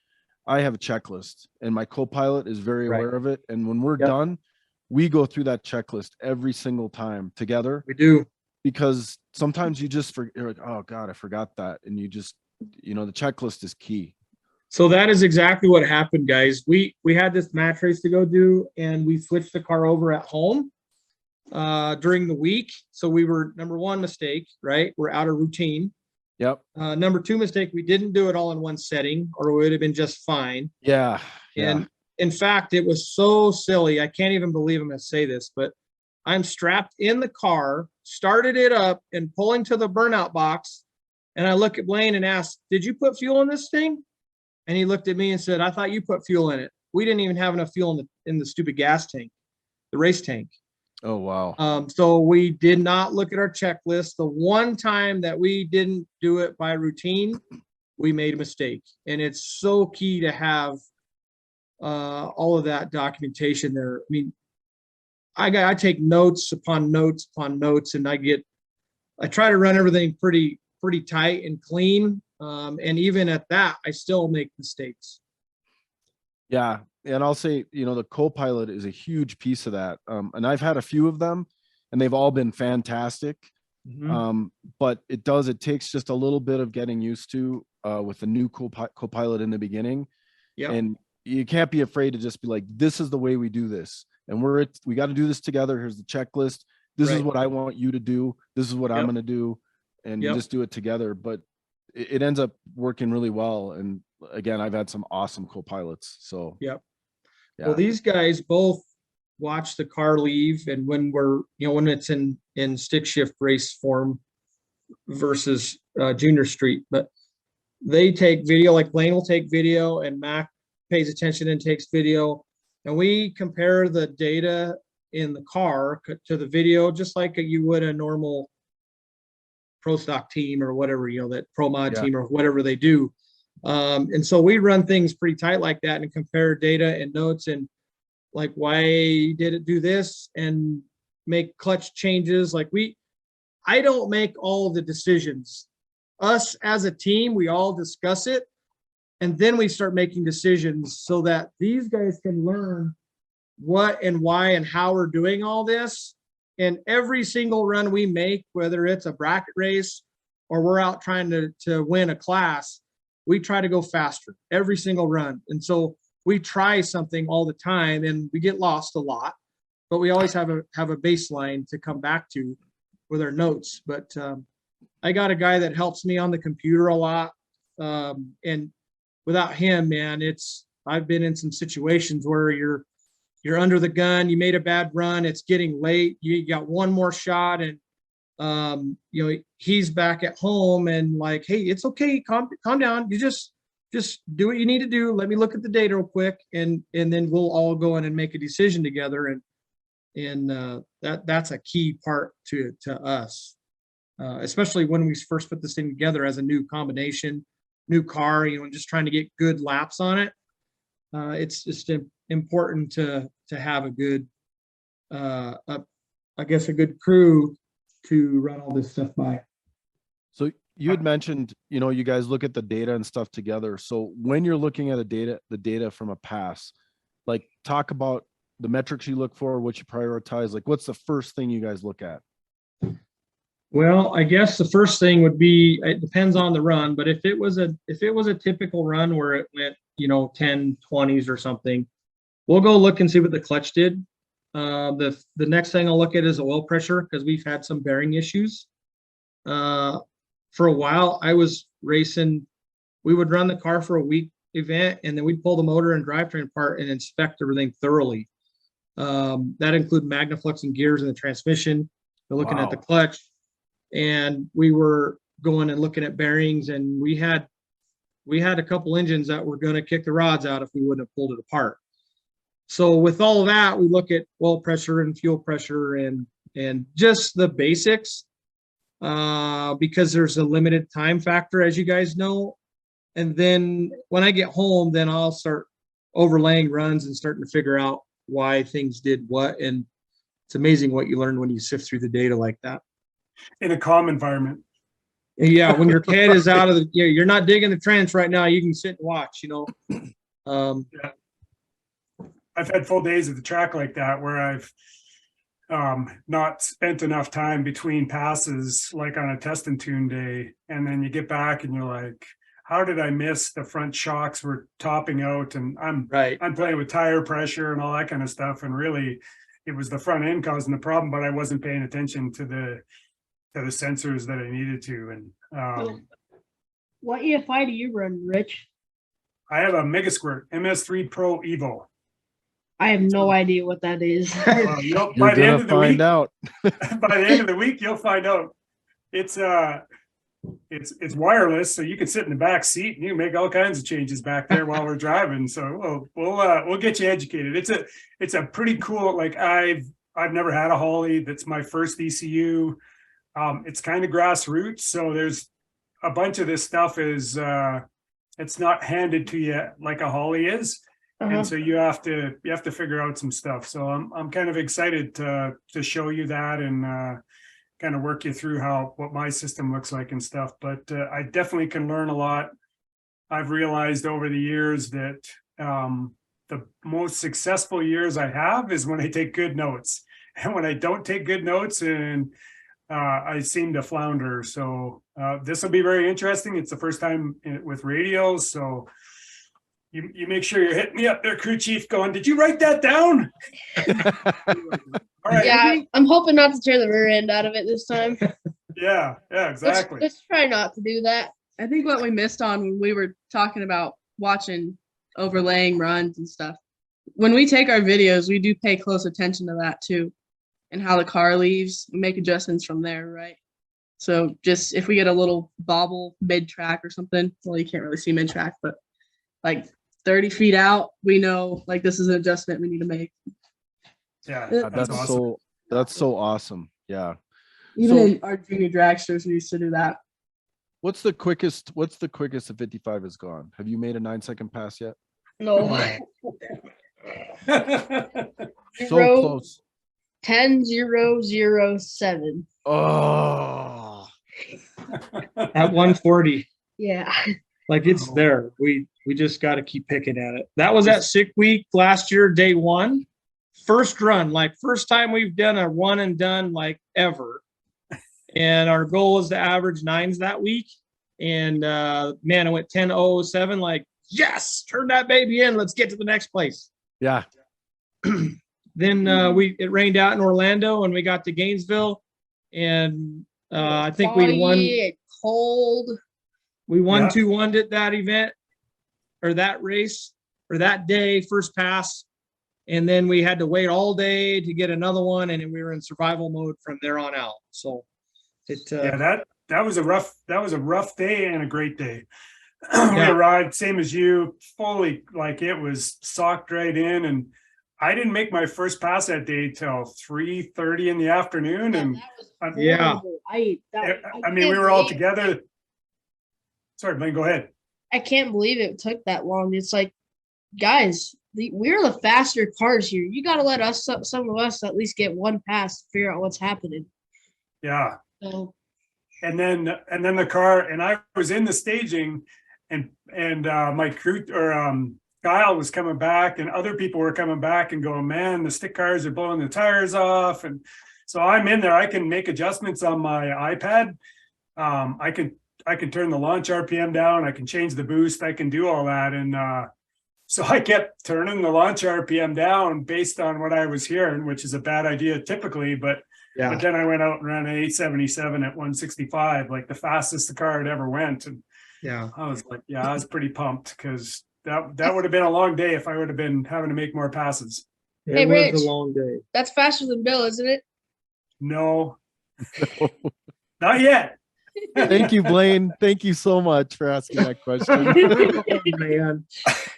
I have a checklist and my co-pilot is very Right. aware of it. And when we're Yep. done, we go through that checklist every single time together, We do. because sometimes you just forget, you're like, oh God, I forgot that. And you just, the checklist is key. So that is exactly what happened, guys. We had this match race to go do, and we switched the car over at home during the week. So we were, number one mistake, right? We're out of routine. Yep. Number two mistake, we didn't do it all in one setting, or it would have been just fine. Yeah. And in fact, it was so silly. I can't even believe I'm going to say this, but I'm strapped in the car, started it up and pulling to the burnout box. And I look at Blayne and ask, did you put fuel in this thing? And he looked at me and said, I thought you put fuel in it. We didn't even have enough fuel in the stupid gas tank, the race tank. Oh, wow. So we did not look at our checklist. The one time that we didn't do it by routine, we made a mistake. And it's so key to have all of that documentation there. I mean, I take notes upon notes upon notes, and I try to run everything pretty tight and clean. And even at that, I still make mistakes. Yeah. And I'll say, the co-pilot is a huge piece of that. And I've had a few of them and they've all been fantastic. But it takes just a little bit of getting used to with the new co-pilot in the beginning. Yeah. And you can't be afraid to just be like, this is the way we do this. And we got to do this together. Here's the checklist. This is what I want you to do. This is what I'm going to do. And you just do it together. But it ends up working really well. And again, I've had some awesome co-pilots. So yeah. Well, these guys both watch the car leave, and when when it's in stick shift race form versus junior street, but they take video. Like Blayne will take video, and Mac pays attention and takes video, and we compare the data in the car to the video, just like you would a normal pro stock team or whatever, that pro mod team or whatever they do. And so we run things pretty tight like that and compare data and notes and like, why did it do this, and make clutch changes. I don't make all the decisions. Us as a team, we all discuss it, and then we start making decisions so that these guys can learn what and why and how we're doing all this. And every single run we make, whether it's a bracket race or we're out trying to win a class, we try to go faster every single run. And so we try something all the time, and we get lost a lot, but we always have a baseline to come back to with our notes. But I got a guy that helps me on the computer a lot. And without him, man, I've been in some situations where you're under the gun, you made a bad run, it's getting late, you got one more shot, and he's back at home and like, hey, it's okay, calm down, you just do what you need to do, let me look at the data real quick, and then we'll all go in and make a decision together. And that's a key part to us, especially when we first put this thing together as a new combination, new car, just trying to get good laps on it. It's just important to have a good, I guess, a good crew to run all this stuff by. So you had mentioned, you guys look at the data and stuff together. So when you're looking at the data from a pass, like talk about the metrics you look for, what you prioritize, like what's the first thing you guys look at? Well, I guess the first thing would be, it depends on the run, but if it was a typical run where it went, 10, 20s or something, we'll go look and see what the clutch did. The next thing I'll look at is oil pressure, because we've had some bearing issues. For a while, I was racing, we would run the car for a week event, and then we'd pull the motor and drivetrain apart and inspect everything thoroughly. That include magnafluxing gears in the transmission. We're looking at the Wow. clutch, and we were going and looking at bearings, and we had a couple engines that were going to kick the rods out if we wouldn't have pulled it apart. So with all of that, we look at oil pressure and fuel pressure and just the basics, because there's a limited time factor, as you guys know. And then when I get home, then I'll start overlaying runs and starting to figure out why things did what. And it's amazing what you learn when you sift through the data like that. In a calm environment. And yeah, when your head is out of the, you're not digging the trench right now, you can sit and watch, I've had full days at the track like that where I've not spent enough time between passes, like on a test and tune day. And then you get back and you're like, how did I miss the front shocks were topping out? And I'm playing with tire pressure and all that kind of stuff. And really it was the front end causing the problem, but I wasn't paying attention to the sensors that I needed to. And What EFI do you run, Rich? I have a Mega Squirt MS3 Pro Evo. I have no idea what that is. Well, You're by the end gonna of the find week, out. by the end of the week, you'll find out. It's wireless, so you can sit in the back seat and you can make all kinds of changes back there while we're driving. So we'll get you educated. It's a pretty cool. Like I've never had a Holly. That's my first ECU. It's kind of grassroots, so there's a bunch of this stuff is it's not handed to you like a Holly is. And so you have to figure out some stuff. So I'm kind of excited to show you that and kind of work you through what my system looks like and stuff. But I definitely can learn a lot. I've realized over the years that the most successful years I have is when I take good notes, and when I don't take good notes and I seem to flounder. So this will be very interesting. It's the first time with radios, so. You make sure you're hitting me up there, crew chief, going, did you write that down? All right. Yeah, I'm hoping not to tear the rear end out of it this time. Yeah, exactly. Let's try not to do that. I think what we missed on when we were talking about watching overlaying runs and stuff, when we take our videos, we do pay close attention to that too, and how the car leaves. We make adjustments from there, right? So just if we get a little bobble mid-track or something, well, you can't really see mid-track, but like 30 feet out, we know like this is an adjustment we need to make. Yeah, That's awesome. that's so awesome. Yeah. Even So- in our junior dragsters, we used to do that. What's the quickest a 55 has gone? Have you made a 9-second pass yet? No. So Zero, close. 10-0-0-7. Oh, At 140. Yeah. Like it's there. We just got to keep picking at it. That was at sick week last year, day one. First run, like first time we've done a one and done like ever. And our goal was to average 9s that week. And man, I went 10-0-7, like, yes, turn that baby in. Let's get to the next place. yeah. Then it rained out in Orlando and we got to Gainesville. And I think we won. Foggy, cold. We won Yeah. 2-1 at that event or that race or that day, first pass. And then we had to wait all day to get another one. And then we were in survival mode from there on out. So Yeah, that was a rough day and a great day. We Yeah. arrived, same as you, fully, like it was socked right in. And I didn't make my first pass that day till 3:30 in the afternoon. And That was Yeah. horrible. I mean, we were all together. Sorry, Blayne, go ahead. I can't believe it took that long. It's like, guys, we're the faster cars here. You got to let us, some of us, at least get one pass to figure out what's happening. Yeah. So And then the car, and I was in the staging, and my crew Kyle was coming back, and other people were coming back and going, man, the stick cars are blowing the tires off. And so I'm in there. I can make adjustments on my iPad. I can turn the launch RPM down. I can change the boost. I can do all that. And so I kept turning the launch RPM down based on what I was hearing, which is a bad idea typically, but then I went out and ran an 877 at 165, like the fastest the car had ever went. And yeah. I was like, I was pretty pumped because that would have been a long day if I would have been having to make more passes. It Hey, was Rich. a long day. That's faster than Bill, isn't it? No, not yet. Thank you, Blayne. Thank you so much for asking that question. Oh, man.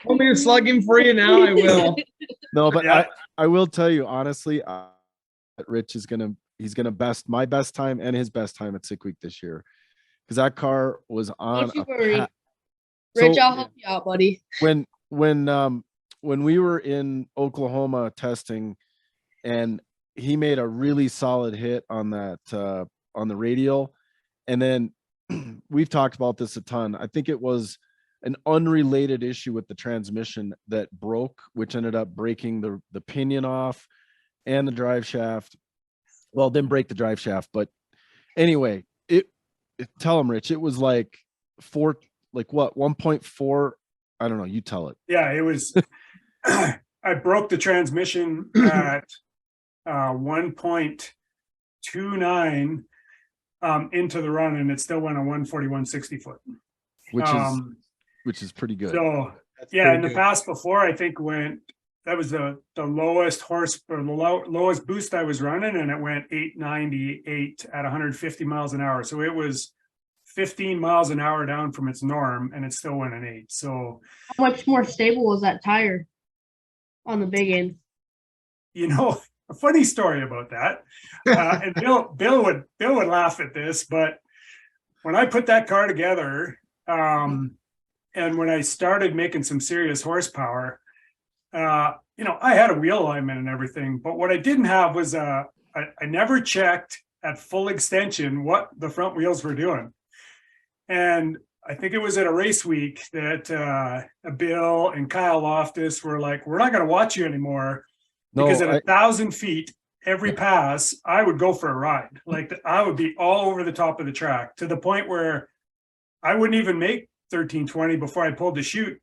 Want me to slug him for you now? I will. No, but Yeah. I will tell you honestly, Rich is he's gonna best my best time and his best time at Sick Week this year, because that car was on Don't you a worry. pa- Rich, So- I'll help you out, buddy. when we were in Oklahoma testing, and he made a really solid hit on that on the radial, and then we've talked about this a ton. I think it was an unrelated issue with the transmission that broke, which ended up breaking the pinion off and the drive shaft. Well, didn't break the drive shaft, but anyway, tell him, Rich, it was like 1.4. I don't know. You tell it. Yeah, it was. I broke the transmission at 1.29 into the run, and it still went a 141 60-foot. Which is pretty good. So That's yeah, pretty in the good. past before, I think that was the lowest lowest boost I was running, and it went 898 at 150 miles an hour. So it was 15 miles an hour down from its norm, and it still went an 8. So How much more stable was that tire on the big end? a funny story about that. And Bill would laugh at this, but when I put that car together, and when I started making some serious horsepower, I had a wheel alignment and everything, but what I didn't have was I never checked at full extension what the front wheels were doing. And I think it was at a race week that Bill and Kyle Loftus were like, "We're not going to watch you anymore." Because at 1,000 feet, every pass, I would go for a ride. Like I would be all over the top of the track, to the point where I wouldn't even make 1320 before I pulled the chute,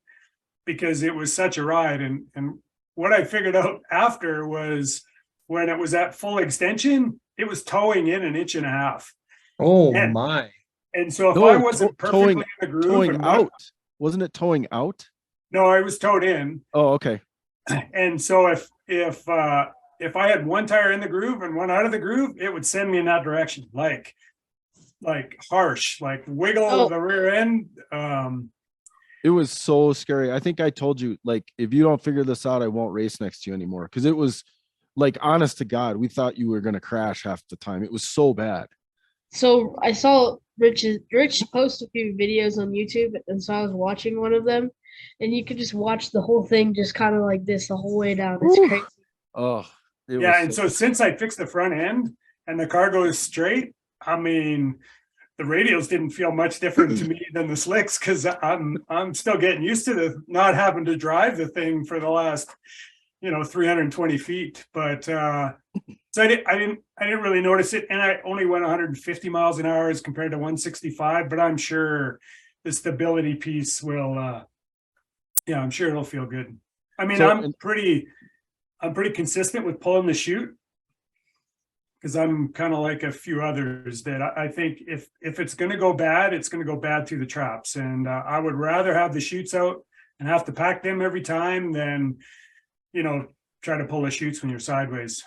because it was such a ride. And what I figured out after was, when it was at full extension, it was towing in 1.5 inches. Oh, And- my. And so if No, I wasn't perfectly towing- in the groove, Towing and out. Wasn't it towing out? no, I was towed in. Oh, okay. And so if I had one tire in the groove and one out of the groove, it would send me in that direction, like harsh, like wiggle of the rear end. It was so scary. I think I told you, like, if you don't figure this out, I won't race next to you anymore. Because it was like, honest to God, we thought you were going to crash half the time. It was so bad. So I saw Rich post a few videos on YouTube, and so I was watching one of them, and you could just watch the whole thing just kind of like this the whole way down. It's Whew. crazy. Oh, Yeah, and so since I fixed the front end and the car goes straight, I mean, the radials didn't feel much different to me than the slicks, because I'm still getting used to the not having to drive the thing for the last 320 feet. But so I didn't really notice it, and I only went 150 miles an hour as compared to 165. But I'm sure the stability piece will, I'm sure it'll feel good. I mean, So- I'm pretty consistent with pulling the chute, because I'm kind of like a few others that I think if it's going to go bad, it's going to go bad through the traps. And I would rather have the chutes out and have to pack them every time than, try to pull the chutes when you're sideways.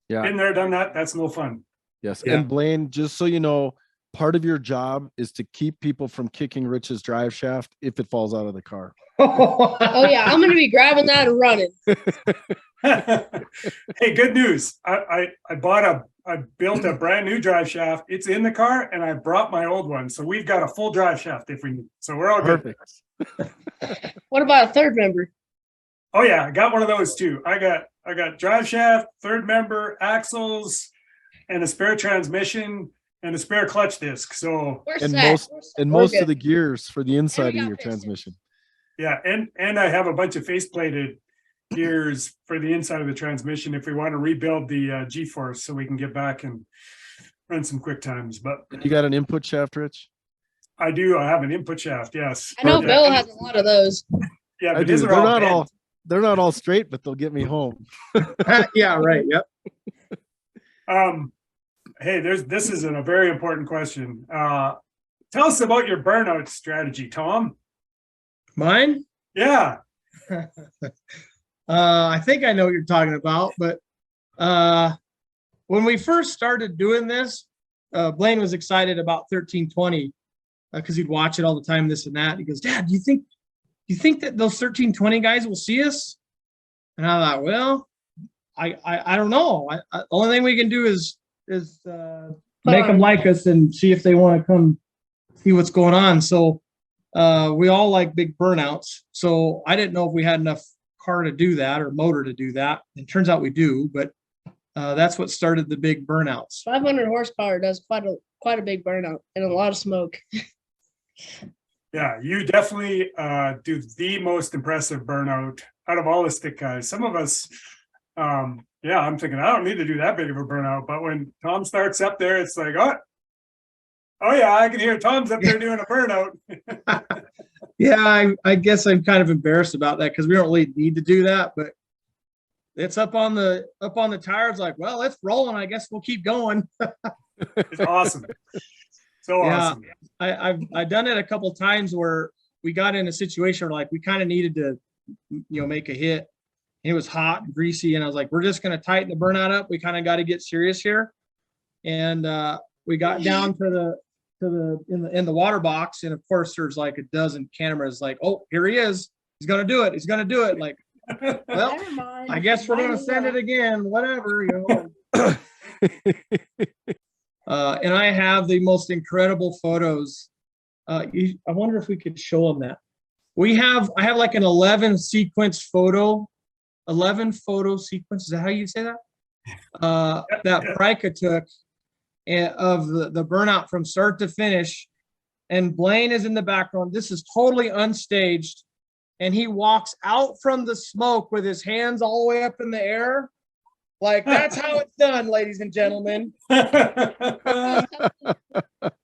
Yeah. Been there, done that. That's no fun. Yes. Yeah. And Blayne, just so you know, part of your job is to keep people from kicking Rich's drive shaft if it falls out of the car. Oh yeah, I'm gonna be grabbing that and running. Hey, good news. I built a brand new drive shaft. It's in the car, and I brought my old one. So we've got a full drive shaft if we need. So we're all good. Perfect. What about a third member? Oh yeah, I got one of those too. I got drive shaft, third member, axles, and a spare transmission and a spare clutch disc. So Where's And that? most of the gears for the inside of got your pistons. transmission. yeah, and I have a bunch of face-plated gears for the inside of the transmission if we want to rebuild the G-force, so we can get back and run some quick times. But You got an input shaft, Rich? I do. I have an input shaft. Yes. I know Yeah, Bill has a lot of those. Yeah, I but do. his are all bent. They're not all straight, but they'll get me home. Yeah, right. Yep. Hey, this is a very important question. Tell us about your burnout strategy, Tom. Mine? Yeah. I think I know what you're talking about, but when we first started doing this, Blayne was excited about 1320 because he'd watch it all the time, this and that. He goes, Dad, do you think that those 1320 guys will see us? And I thought, well, I don't know. The only thing we can do is make them like us and see if they want to come see what's going on. So we all like big burnouts. So I didn't know if we had enough car to do that or motor to do that. It turns out we do, but that's what started the big burnouts. 500 horsepower does quite a big burnout and a lot of smoke. Yeah, you definitely do the most impressive burnout out of all the stick guys. Some of us, yeah, I'm thinking I don't need to do that big of a burnout, but when Tom starts up there, it's like, oh yeah, I can hear Tom's up there doing a burnout. Yeah, I guess I'm kind of embarrassed about that because we don't really need to do that, but it's up on the tires. Like, well, it's rolling. I guess we'll keep going. It's awesome. So Yeah. awesome. I've done it a couple times where we got in a situation where like we kind of needed to, make a hit. It was hot and greasy, and I was like, we're just going to tighten the burnout up. We kind of got to get serious here, and we got down to in the water box, and of course there's like a dozen cameras. Like, oh, here he is. He's going to do it. He's going to do it. Like, well, I guess we're going to send it again. Whatever, and I have the most incredible photos. I wonder if we could show them that. I have like an 11 photo sequence. Is that how you say that? That Prika took of the burnout from start to finish. And Blayne is in the background. This is totally unstaged. And he walks out from the smoke with his hands all the way up in the air. Like, that's how it's done, ladies and gentlemen.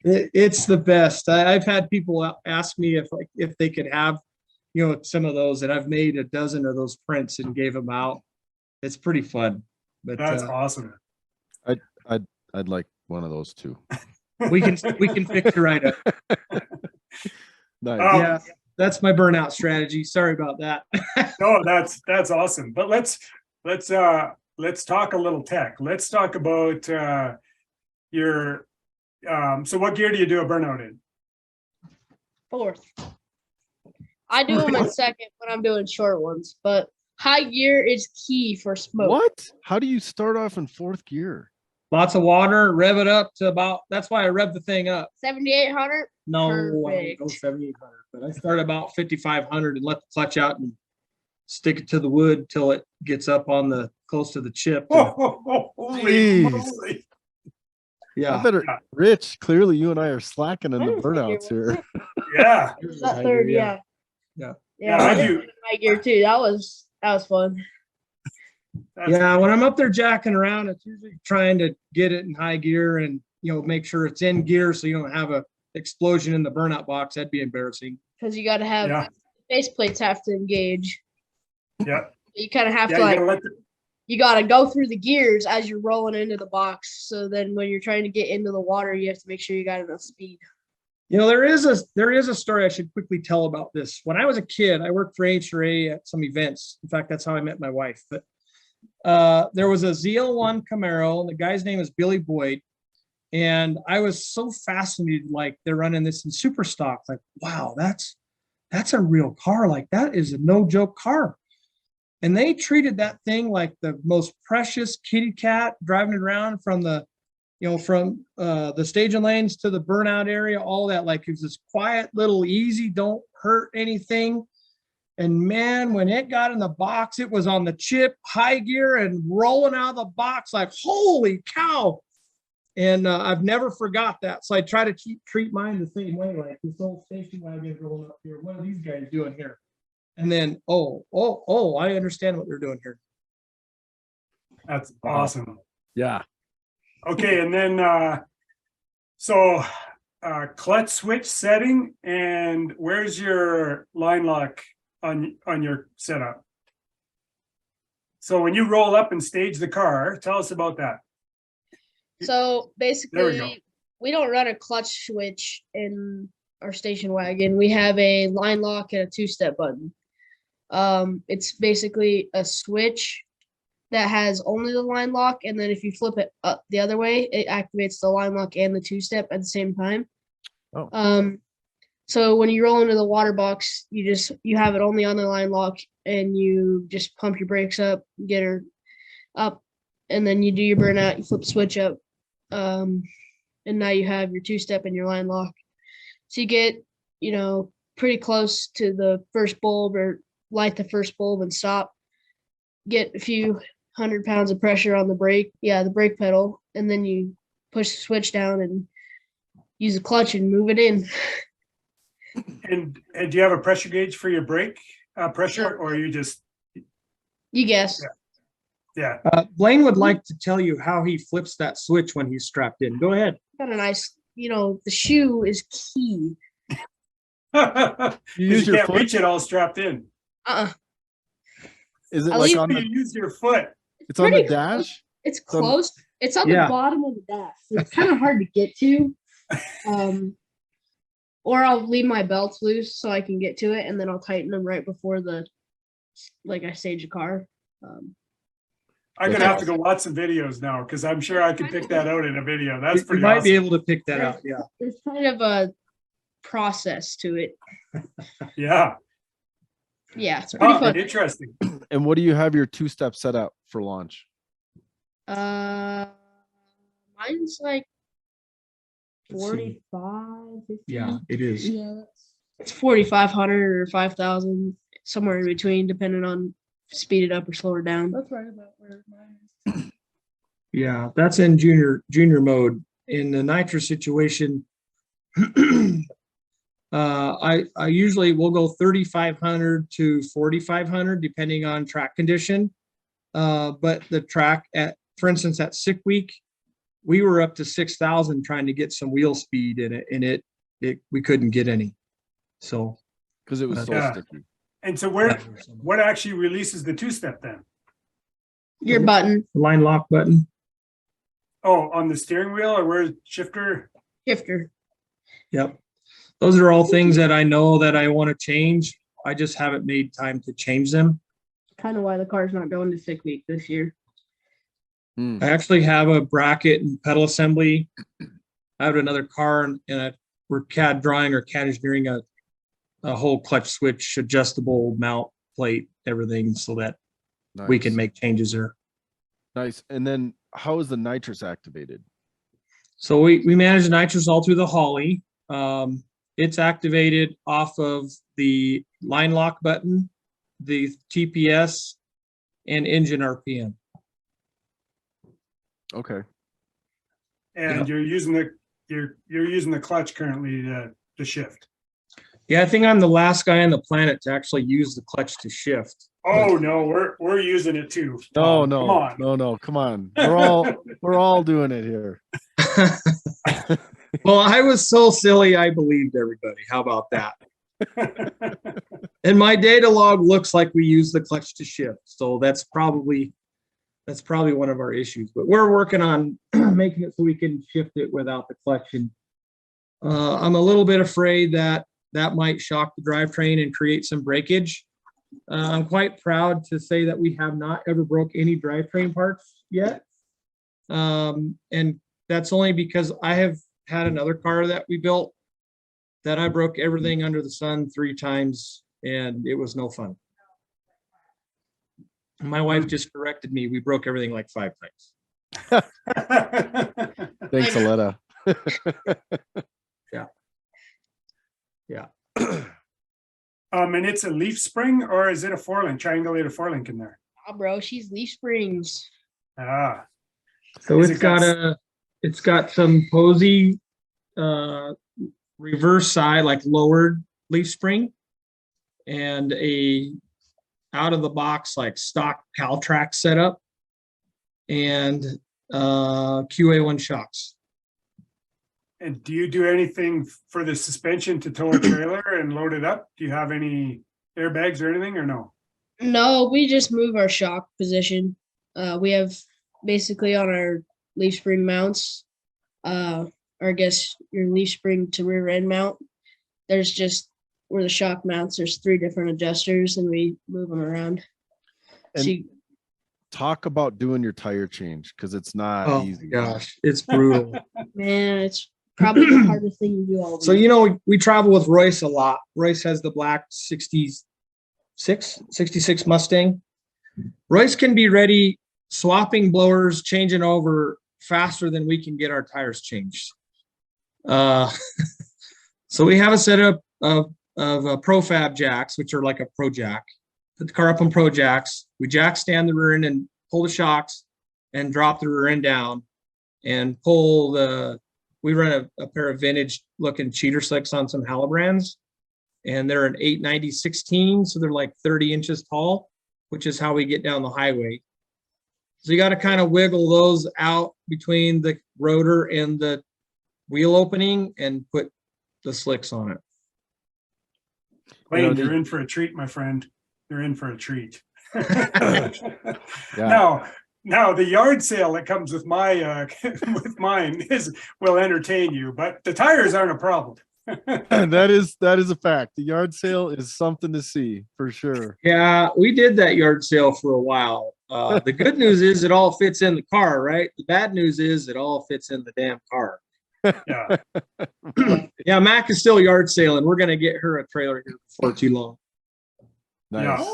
It's the best. I've had people ask me if they could have, some of those, and I've made a dozen of those prints and gave them out. It's pretty fun. But That's awesome. I'd like one of those too. we can fix it right up. Nice. Yeah, that's my burnout strategy. Sorry about that. No, that's awesome. But let's talk a little tech. Let's talk about your so what gear do you do a burnout in? Fourth. I do them in second when I'm doing short ones, but high gear is key for smoke. What? How do you start off in fourth gear? Lots of water, rev it up to about, that's why I rev the thing up. 7,800? No, I don't Perfect. go 7,800, but I start about 5,500 and let the clutch out and stick it to the wood till it gets up on close to the chip. Holy Jeez. moly. Yeah. I better, Rich, clearly you and I are slacking in I the didn't think burnouts it here. Yeah. That third, yeah. Yeah. Yeah, Yeah, I I did do. high gear too. That was fun. Yeah, when I'm up there jacking around, it's usually trying to get it in high gear and make sure it's in gear so you don't have a explosion in the burnout box. That'd be embarrassing. Because you got to have Yeah. base plates have to engage. Yeah. You kind of have Yeah, to you gotta let the, you got to go through the gears as you're rolling into the box. So then when you're trying to get into the water, you have to make sure you got enough speed. There is a story I should quickly tell about this. When I was a kid, I worked for HRA at some events. In fact, that's how I met my wife. But there was a ZL1 Camaro, and the guy's name is Billy Boyd. And I was so fascinated, like they're running this in super stock. Like, wow, that's a real car. Like, that is a no joke car. And they treated that thing like the most precious kitty cat, driving it around from the staging lanes to the burnout area, all that. Like, it was this quiet little easy, don't hurt anything. And man, when it got in the box, it was on the chip, high gear, and rolling out of the box like, holy cow. And I've never forgot that. So I try to treat mine the same way, like this old station wagon rolling up here. What are these guys doing here? And then, oh, I understand what they're doing here. that's awesome. Yeah. Okay, and then clutch switch setting, and where's your line lock on your setup? So when you roll up and stage the car, tell us about that. So There we go. basically, we don't run a clutch switch in our station wagon. We have a line lock and a two-step button. It's basically a switch that has only the line lock, and then if you flip it up the other way, it activates the line lock and the two-step at the same time. Oh. So when you roll into the water box, you have it only on the line lock, and you just pump your brakes up, get her up, and then you do your burnout, you flip the switch up, and now you have your two-step and your line lock. So you get, pretty close to the first bulb, or light the first bulb and stop, get a few 100 pounds of pressure on the brake, the brake pedal, and then you push the switch down and use the clutch and move it in. And do you have a pressure gauge for your brake pressure, or you just? You guess. Yeah. Blayne would like to tell you how he flips that switch when he's strapped in. Go ahead. Got a nice, the shoe is key. You use you your can't foot? reach it all strapped in. Is it At like least on You the? use your foot. It's on the pretty dash. It's So- close. It's on Yeah. the bottom of the dash. So it's kind of hard to get to. Or I'll leave my belts loose so I can get to it, and then I'll tighten them right before I stage a car. I'm gonna have to go watch some videos now, because I'm sure I could pick that out in a video. That's You pretty might awesome. be able to pick that out. Yeah. There's kind of a process to it. Yeah. Yeah, it's pretty Oh, fun. interesting. And what do you have your two-step set up for launch? Mine's like Let's see. 45, 50. Yeah, it is. Yeah, it's 4,500 or 5,000, somewhere in between, depending on speed it up or slow it down. That's right about where mine is. Yeah, that's in junior mode. In the nitro situation, I usually will go 3,500 to 4,500 depending on track condition. But the track for instance, at sick week, we were up to 6,000 trying to get some wheel speed in it, and we couldn't get any. So Because it was so Yeah. sticky. And so that what was some- actually releases the two-step then? Your button line lock button. Oh, on the steering wheel, or where's shifter? shifter. Yep. Those are all things that I know that I want to change. I just haven't made time to change them. Kind of why the car's not going to sick week this year. Hmm. I actually have a bracket and pedal assembly. I have another car and we're CAD drawing or CAD engineering a whole clutch switch, adjustable mount plate, everything, so that we can Nice. make changes there. Nice. And then how is the nitrous activated? So we manage the nitrous all through the Holly. It's activated off of the line lock button, the TPS, and engine RPM. Okay. And Yeah. you're using the clutch currently to shift. Yeah, I think I'm the last guy on the planet to actually use the clutch to shift. Oh no, we're using it too. No, Tom. no, Come on. no, come on. We're all doing it here. Well, I was so silly, I believed everybody. How about that? And my data log looks like we use the clutch to shift. So that's probably one of our issues. But we're working on making it so we can shift it without the clutch. And I'm a little bit afraid that might shock the drivetrain and create some breakage. I'm quite proud to say that we have not ever broke any drivetrain parts yet. And that's only because I have had another car that we built that I broke everything under the sun 3 times, and it was no fun. My wife just corrected me. We broke everything like 5 times. Thanks, Aleda. Yeah. And it's a leaf spring, or is it a 4-link, triangulated 4-link in there? Oh, bro, she's leaf springs. Ah, So Is it's it got got some posy reverse side, like lowered leaf spring, and a out of the box like stock Caltrack setup, and QA1 shocks. and do you do anything for the suspension to tow a trailer and load it up? Do you have any airbags or anything, or no? No, we just move our shock position. We have basically on our leaf spring mounts, or I guess your leaf spring to rear end mount, there's just where the shock mounts, there's 3 different adjusters and we move them around. And So you- talk about doing your tire change because it's not Oh easy. my gosh, it's brutal. man, it's probably the hardest thing to do all So, we travel with Royce a lot. Royce has the black 66 Mustang. Royce can be ready swapping blowers, changing over faster than we can get our tires changed. So we have a setup of profab jacks, which are like a pro jack. Put the car up on pro jacks. We jack stand the rear end and pull the shocks and drop the rear end down and pull we run a pair of vintage looking cheater slicks on some Halibrands, and they're an 890/16, so they're like 30 inches tall, which is how we get down the highway. So you got to kind of wiggle those out between the rotor and the wheel opening and put the slicks on it. Blayne, you're in for a treat, my friend. You're in for a treat. Yeah. Now the yard sale that comes with my with mine will entertain you, but the tires aren't a problem. that is a fact. The yard sale is something to see for sure. Yeah, we did that yard sale for a while. The good news is it all fits in the car, right? The bad news is it all fits in the damn car. Yeah. Yeah, Mac is still yard sailing. We're gonna get her a trailer here before too long. Nice. Yeah.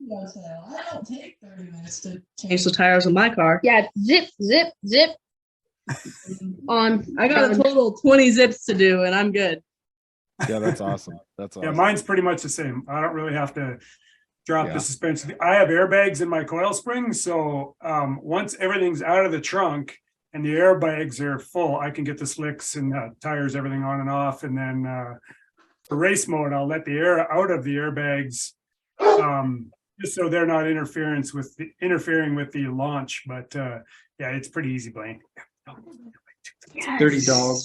I don't take 30 minutes to change the tires on my car. yeah, zip, zip, zip. On. I got a total 20 zips to do, and I'm good. Yeah, that's awesome. That's awesome. Yeah, mine's pretty much the same. I don't really have to drop Yeah. the suspension. I have airbags in my coil springs, so once everything's out of the trunk and the airbags are full, I can get the slicks and tires, everything on and off. And then for race mode, I'll let the air out of the airbags, just so they're not interfering with the launch. But yeah, it's pretty easy, Blayne. Dirty dog.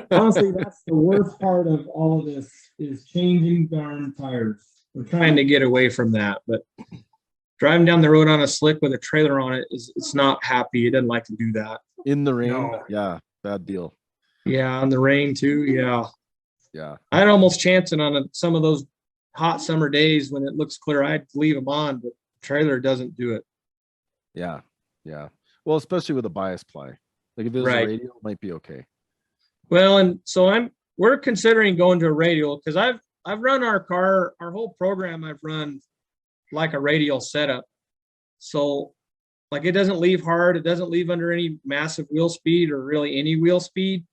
Honestly, that's the worst part of all of this is changing darn tires. We're trying to get away from that, but driving down the road on a slick with a trailer on it it's not happy. It doesn't like to do that. In the rain. No. Yeah, bad deal. Yeah, on the rain too. Yeah. Yeah. I'd almost chance it on some of those hot summer days when it looks clear. I'd leave them on, but the trailer doesn't do it. Yeah. Yeah. Well, especially with a bias ply. Like if it was Right. a radial, it might be okay. Well, and so we're considering going to a radial because I've run our whole program I've run like a radial setup. So like it doesn't leave hard, it doesn't leave under any massive wheel speed or really any wheel speed.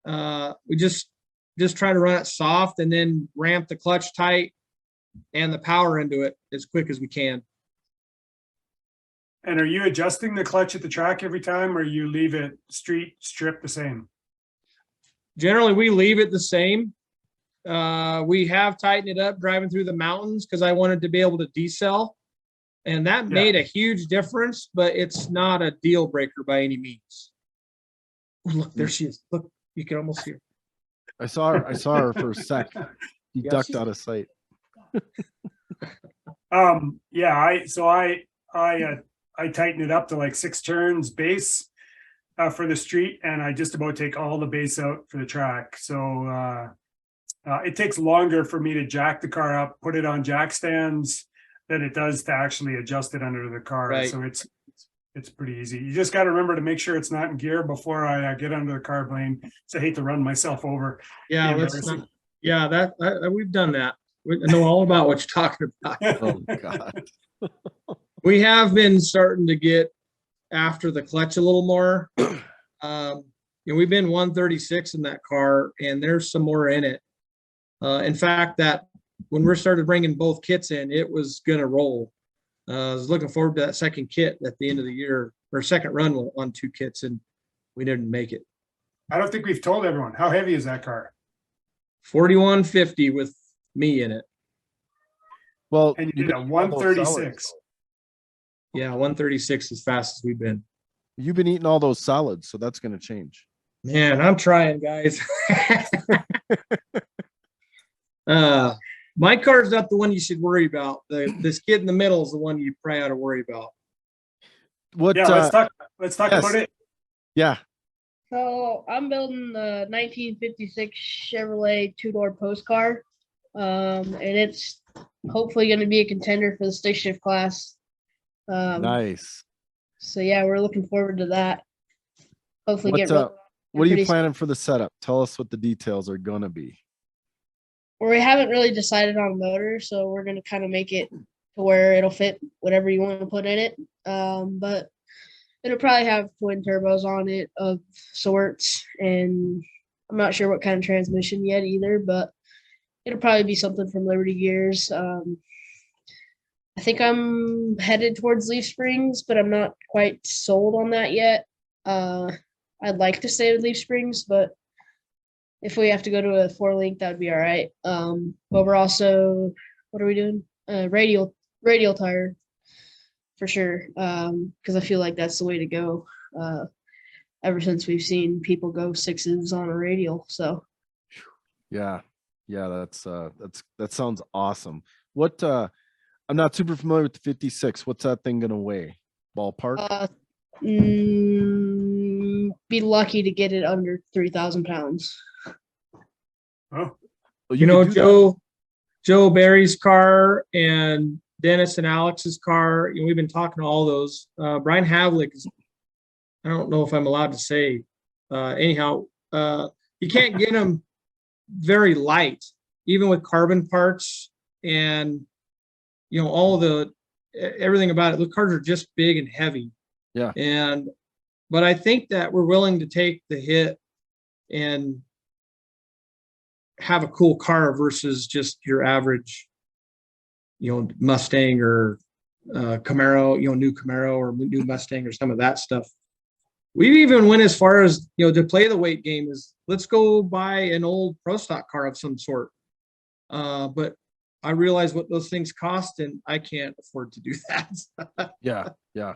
We just try to run it soft and then ramp the clutch tight and the power into it as quick as we can. And are you adjusting the clutch at the track every time, or you leave it strip the same? Generally, we leave it the same. We have tightened it up driving through the mountains because I wanted to be able to decel. And that made a huge difference, but it's not a deal breaker by any means. Oh, look, there she is. Look, you can almost see her. I saw her for a sec. He Yeah, ducked she's- out of sight. I tighten it up to like 6 turns base for the street, and I just about take all the base out for the track. So it takes longer for me to jack the car up, put it on jack stands, than it does to actually adjust it under the car. Right. So it's pretty easy. You just got to remember to make sure it's not in gear before I get under the car, Blayne. So I hate to run myself over. Yeah, Embarrassing. we've done that. We know all about what you're talking about. Oh God. We have been starting to get after the clutch a little more. We've been 136 in that car, and there's some more in it. In fact, that when we started bringing both kits in, it was gonna roll. I was looking forward to that second kit at the end of the year, or second run on 2 kits, and we didn't make it. I don't think we've told everyone. How heavy is that car? 4150 with me in it. Well, And you you've did been a eating all those 136. solids. Yeah, 136 as fast as we've been. You've been eating all those solids, so that's going to change. Man, I'm trying, guys. My car's not the one you should worry about. This kid in the middle is the one you probably ought to worry about. What? Yeah, let's talk yes. about it. Yeah. So I'm building the 1956 Chevrolet 2-door post car. and it's hopefully going to be a contender for the stick shift class. Nice. So yeah, we're looking forward to that. Hopefully What, get what are you pretty planning for the setup? Tell us what the details are gonna be. we haven't really decided on a motor, so we're gonna kind of make it to where it'll fit whatever you want to put in it. But it'll probably have twin turbos on it of sorts, and I'm not sure what kind of transmission yet either, but it'll probably be something from Liberty Gears. I think I'm headed towards Leaf Springs, but I'm not quite sold on that yet. I'd like to stay with Leaf Springs, but if we have to go to a 4-link, that would be all right. But we're also, what are we doing? Radial tire for sure. Because I feel like that's the way to go. Ever since we've seen people go 6s on a radial. So Yeah. That sounds awesome. What I'm not super familiar with the 56. What's that thing gonna weigh? Ballpark? Be lucky to get it under 3,000 pounds. Oh, Oh, You know, could do that. Joe Barry's car and Dennis and Alex's car, we've been talking to all those. Brian Havlick is, I don't know if I'm allowed to say, anyhow, you can't get them very light, even with carbon parts and, all the, everything about it. The cars are just big and heavy. Yeah. But I think that we're willing to take the hit and have a cool car versus just your average, Mustang or Camaro, new Camaro or new Mustang or some of that stuff. We even went as far as, to play the weight game is let's go buy an old pro stock car of some sort. But I realize what those things cost and I can't afford to do that. Yeah.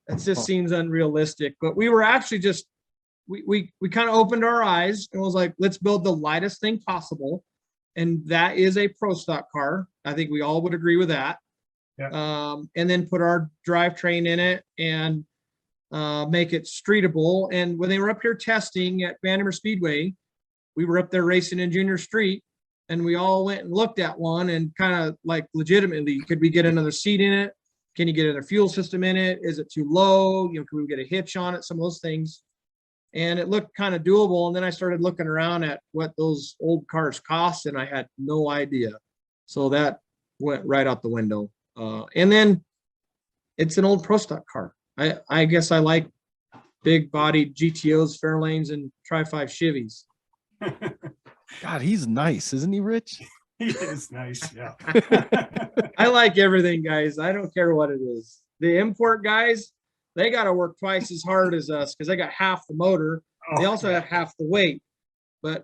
It just seems unrealistic, but we were actually just, we kind of opened our eyes and was like, let's build the lightest thing possible. And that is a pro stock car. I think we all would agree with that. Yeah. And then put our drivetrain in it and make it streetable. And when they were up here testing at Vandermeer Speedway, we were up there racing in Junior Street and we all went and looked at one and kind of like legitimately, could we get another seat in it? Can you get another fuel system in it? Is it too low? Can we get a hitch on it? Some of those things. And it looked kind of doable. And then I started looking around at what those old cars cost and I had no idea. So that went right out the window. And then it's an old pro stock car. I guess I like big bodied GTOs, Fairlanes, and Tri-5 Chevys. God, he's nice, isn't he, Rich? he is nice. Yeah. I like everything, guys. I don't care what it is. The import guys, they got to work twice as hard as us because they got half the motor. They also have half the weight. But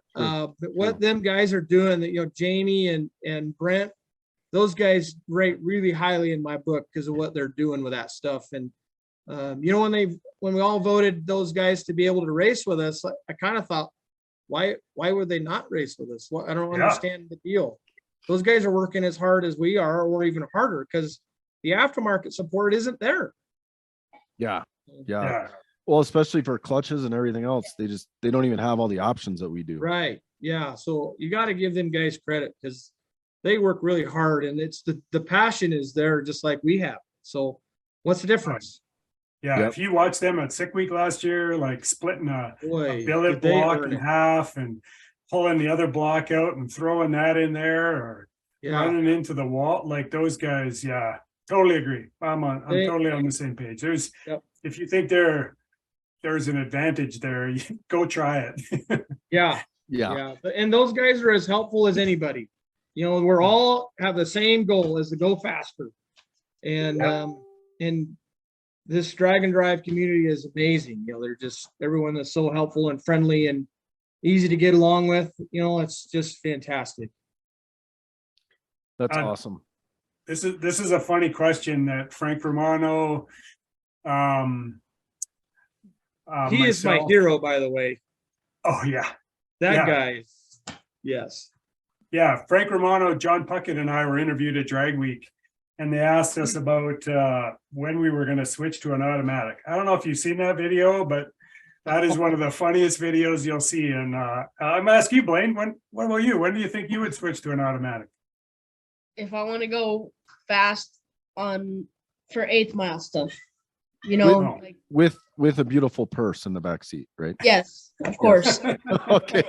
what them guys are doing, that Jamie and Brent, those guys rate really highly in my book because of what they're doing with that stuff. And when we all voted those guys to be able to race with us, I kind of thought, why would they not race with us? Well, I don't understand the deal. Those guys are working as hard as we are, or even harder, because the aftermarket support isn't there. Yeah. Well, especially for clutches and everything else, they don't even have all the options that we do. Right. Yeah. So you got to give them guys credit because they work really hard, and it's the passion is there just like we have. So what's the difference? Yeah, Yep. if you watch them at Sick Week last year, like splitting a billet did they block earn in it. half and pulling the other block out and throwing that in there or Yeah. running into the wall, like those guys, yeah, totally agree. I'm They- totally on the same page. Yep. If you think there's an advantage there, go try it. Yeah. And those guys are as helpful as anybody. We're all have the same goal as to go faster. And and this drag and drive community is amazing. They're just everyone is so helpful and friendly and easy to get along with. It's just fantastic. That's awesome. This is a funny question that Frank Romano, He is my myself- hero, by the way. Oh yeah. That Yeah. guy. Yes. Yeah, Frank Romano, John Puckett, and I were interviewed at Drag Week, and they asked us about when we were going to switch to an automatic. I don't know if you've seen that video, but that is one of the funniest videos you'll see. And I'm asking you, Blayne, what about you? When do you think you would switch to an automatic? if I want to go fast for 8th mile stuff, you know, With- like With a beautiful purse in the back seat, right? yes, of course. Okay.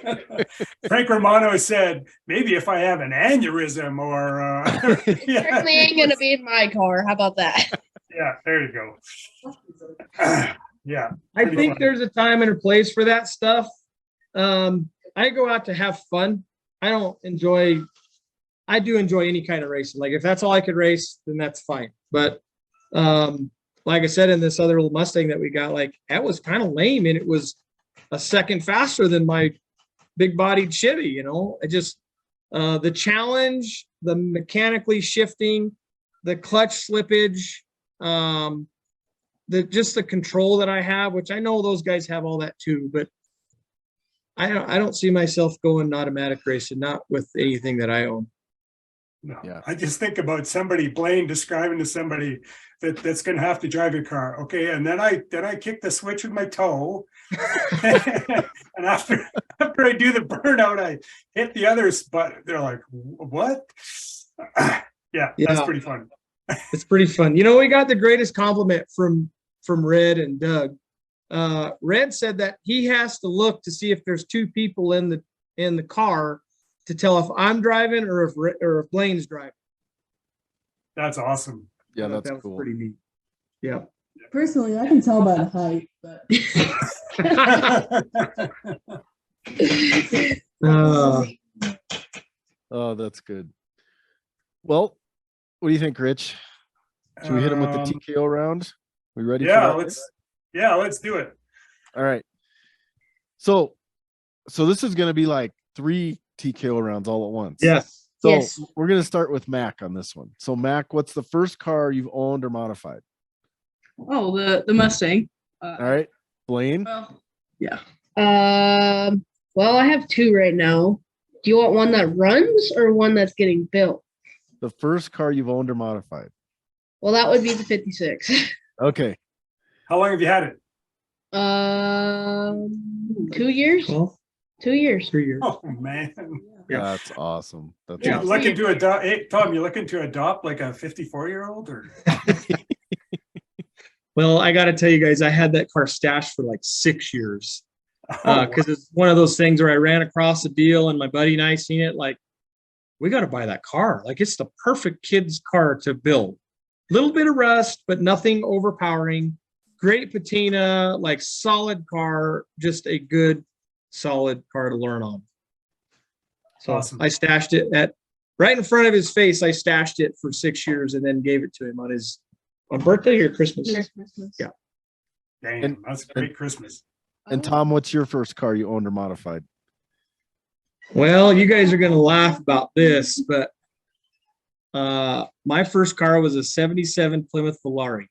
Frank Romano said, maybe if I have an aneurysm or It certainly ain't gonna be in my car. How about that? Yeah, there you go. Yeah. I Pretty think funny. there's a time and a place for that stuff. I go out to have fun. I do enjoy any kind of racing. Like if that's all I could race, then that's fine. But like I said, in this other little Mustang that we got, like that was kind of lame, and it was a second faster than my big bodied Chevy. You know, I just the challenge, the mechanically shifting, the clutch slippage, the control that I have, which I know those guys have all that too, but I don't see myself going automatic racing, not with anything that I own. No, Yeah. I just think about Blayne describing to somebody that's going to have to drive your car. Okay, and then I kick the switch with my toe, and after I do the burnout, I hit the others. But they're like, "What?" Yeah, that's Yeah. pretty fun. It's pretty fun. You know, we got the greatest compliment from Red and Doug. Red said that he has to look to see if there's two people in the car to tell if I'm driving or if Blayne's driving. That's awesome. Yeah, I thought that's that was cool. pretty neat. Yeah. Personally, I can tell by the height, but Oh, that's good. Well, what do you think, Rich? Should we hit him with the TKO round? We ready for that? Let's do it. All right. So this is going to be like 3 TKO rounds all at once. Yes. So Yes. we're going to start with Mac on this one. So Mac, what's the first car you've owned or modified? oh, the Mustang. All right. Blayne? Well, yeah. Well, I have 2 right now. Do you want one that runs or one that's getting built? The first car you've owned or modified. Well, that would be the 56. Okay. How long have you had it? 2 years. Well, 2 years. 3 years. Oh man. Yeah. That's awesome. That's You're awesome. looking to adopt. Hey, Tom, you looking to adopt like a 54-year-old or? Well, I got to tell you guys, I had that car stashed for like 6 years because it's one of those things where I ran across a deal and my buddy and I seen it like, we got to buy that car. Like it's the perfect kid's car to build. Little bit of rust, but nothing overpowering. Great patina, like solid car, just a good, solid car to learn on. So Awesome. I stashed it right in front of his face. I stashed it for 6 years and then gave it to him on birthday or Christmas. Yeah. Damn, And- that's a great Christmas. And Tom, what's your first car you owned or modified? Well, you guys are going to laugh about this, but my first car was a 77 Plymouth Volare.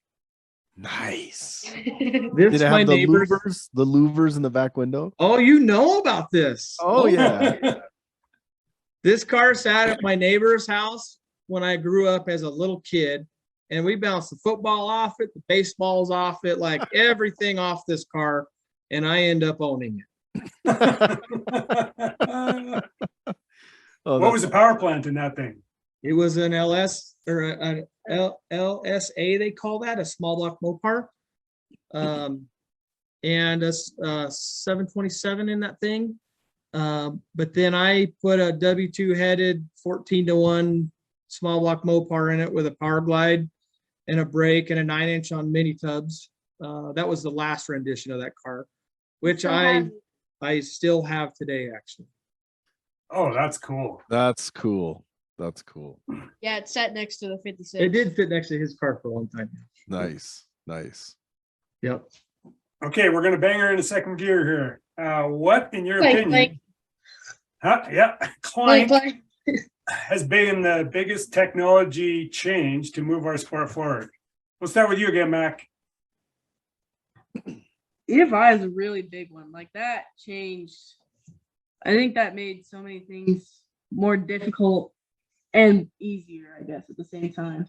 Nice. This Did it my have the neighbor's. louvers in the back window? Oh, you know about this. Oh, yeah. This car sat at my neighbor's house when I grew up as a little kid, and we bounced the football off it, the baseballs off it, like everything off this car, and I end up owning it. Oh, What was the power plant in that thing? It was an LS or an LSA, they call that, a small block Mopar. And a 727 in that thing. But then I put a W2 headed 14-to-1 small block Mopar in it with a power glide and a brake and a 9-inch on mini tubs. That was the last rendition of that car, which I still have today, actually. Oh, that's cool. That's cool. That's cool. Yeah, it sat next to the 56. It did fit next to his car for a long time. Nice. Nice. Yep. Okay, we're gonna bang her in a second gear here. What, in your Clank, opinion, clank. yeah, Clank, clank clank. has been the biggest technology change to move our sport forward? We'll start with you again, Mac. EFI is a really big one. Like that changed. I think that made so many things more difficult and easier, I guess, at the same time.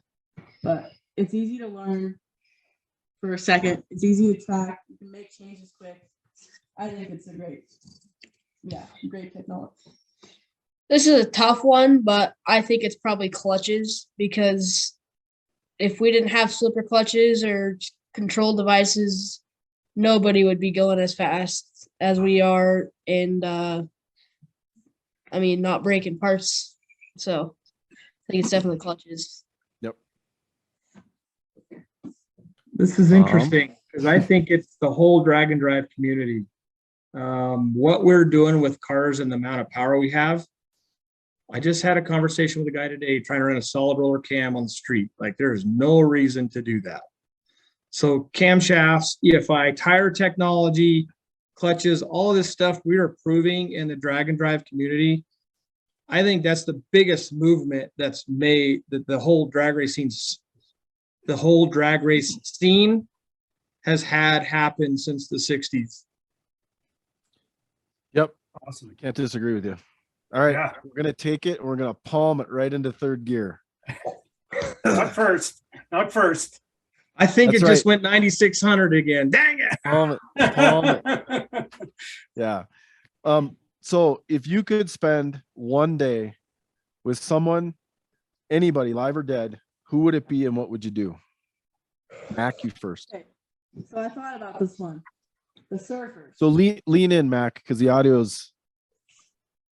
But it's easy to learn for a second. It's easy to track. You can make changes quick. I think it's a great technology. This is a tough one, but I think it's probably clutches because if we didn't have slipper clutches or control devices, nobody would be going as fast as we are, and I mean, not breaking parts. So I think it's definitely clutches. Yep. This is interesting because I think it's the whole drag and drive community. What we're doing with cars and the amount of power we have. I just had a conversation with a guy today trying to run a solid roller cam on the street. Like there's no reason to do that. So camshafts, EFI, tire technology, clutches, all of this stuff we are proving in the drag and drive community. I think that's the biggest movement that's made that the whole drag race scene has had happen since the 60s. Yep. Awesome. Can't disagree with you. All right. Yeah. We're going to take it. We're going to palm it right into third gear. Not first. Not first. I think That's it just went 9,600 again. Dang it. Palm it. Palm it. Yeah. So if you could spend one day with someone, anybody, live or dead, who would it be and what would you do? Mac, you first. Okay. So I thought about this one. The surfers. So lean in, Mac, because the audio's.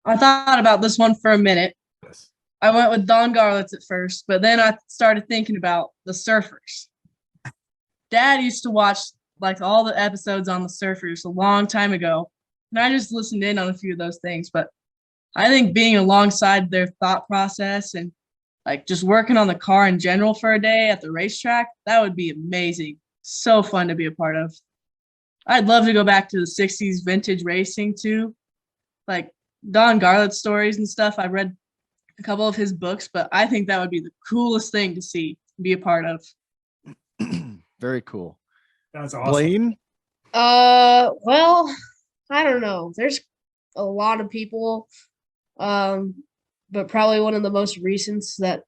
I thought about this one for a minute. Yes. I went with Don Garlitz at first, but then I started thinking about the surfers. Dad used to watch like all the episodes on the surfers a long time ago, and I just listened in on a few of those things. But I think being alongside their thought process and like just working on the car in general for a day at the racetrack, that would be amazing. So fun to be a part of. I'd love to go back to the 60s vintage racing too. Like Don Garlitz stories and stuff. I've read a couple of his books, but I think that would be the coolest thing to see, be a part of. Very cool. That's awesome. Blayne? Well, I don't know. There's a lot of people, but probably one of the most recents that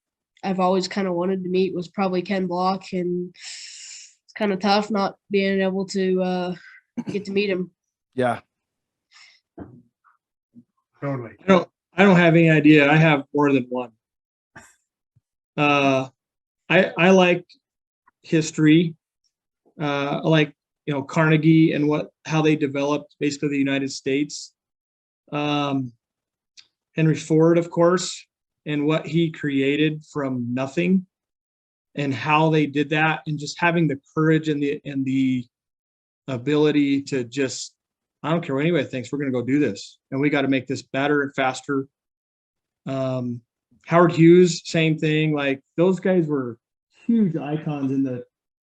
I've always kind of wanted to meet was probably Ken Block, and it's kind of tough not being able to get to meet him. Yeah. Totally. I don't have any idea. I have more than one. I like history. I like, Carnegie and how they developed basically the United States. Henry Ford, of course, and what he created from nothing and how they did that, and just having the courage and the ability to just, I don't care what anybody thinks, we're going to go do this. And we got to make this better and faster. Howard Hughes, same thing. Like those guys were huge icons in the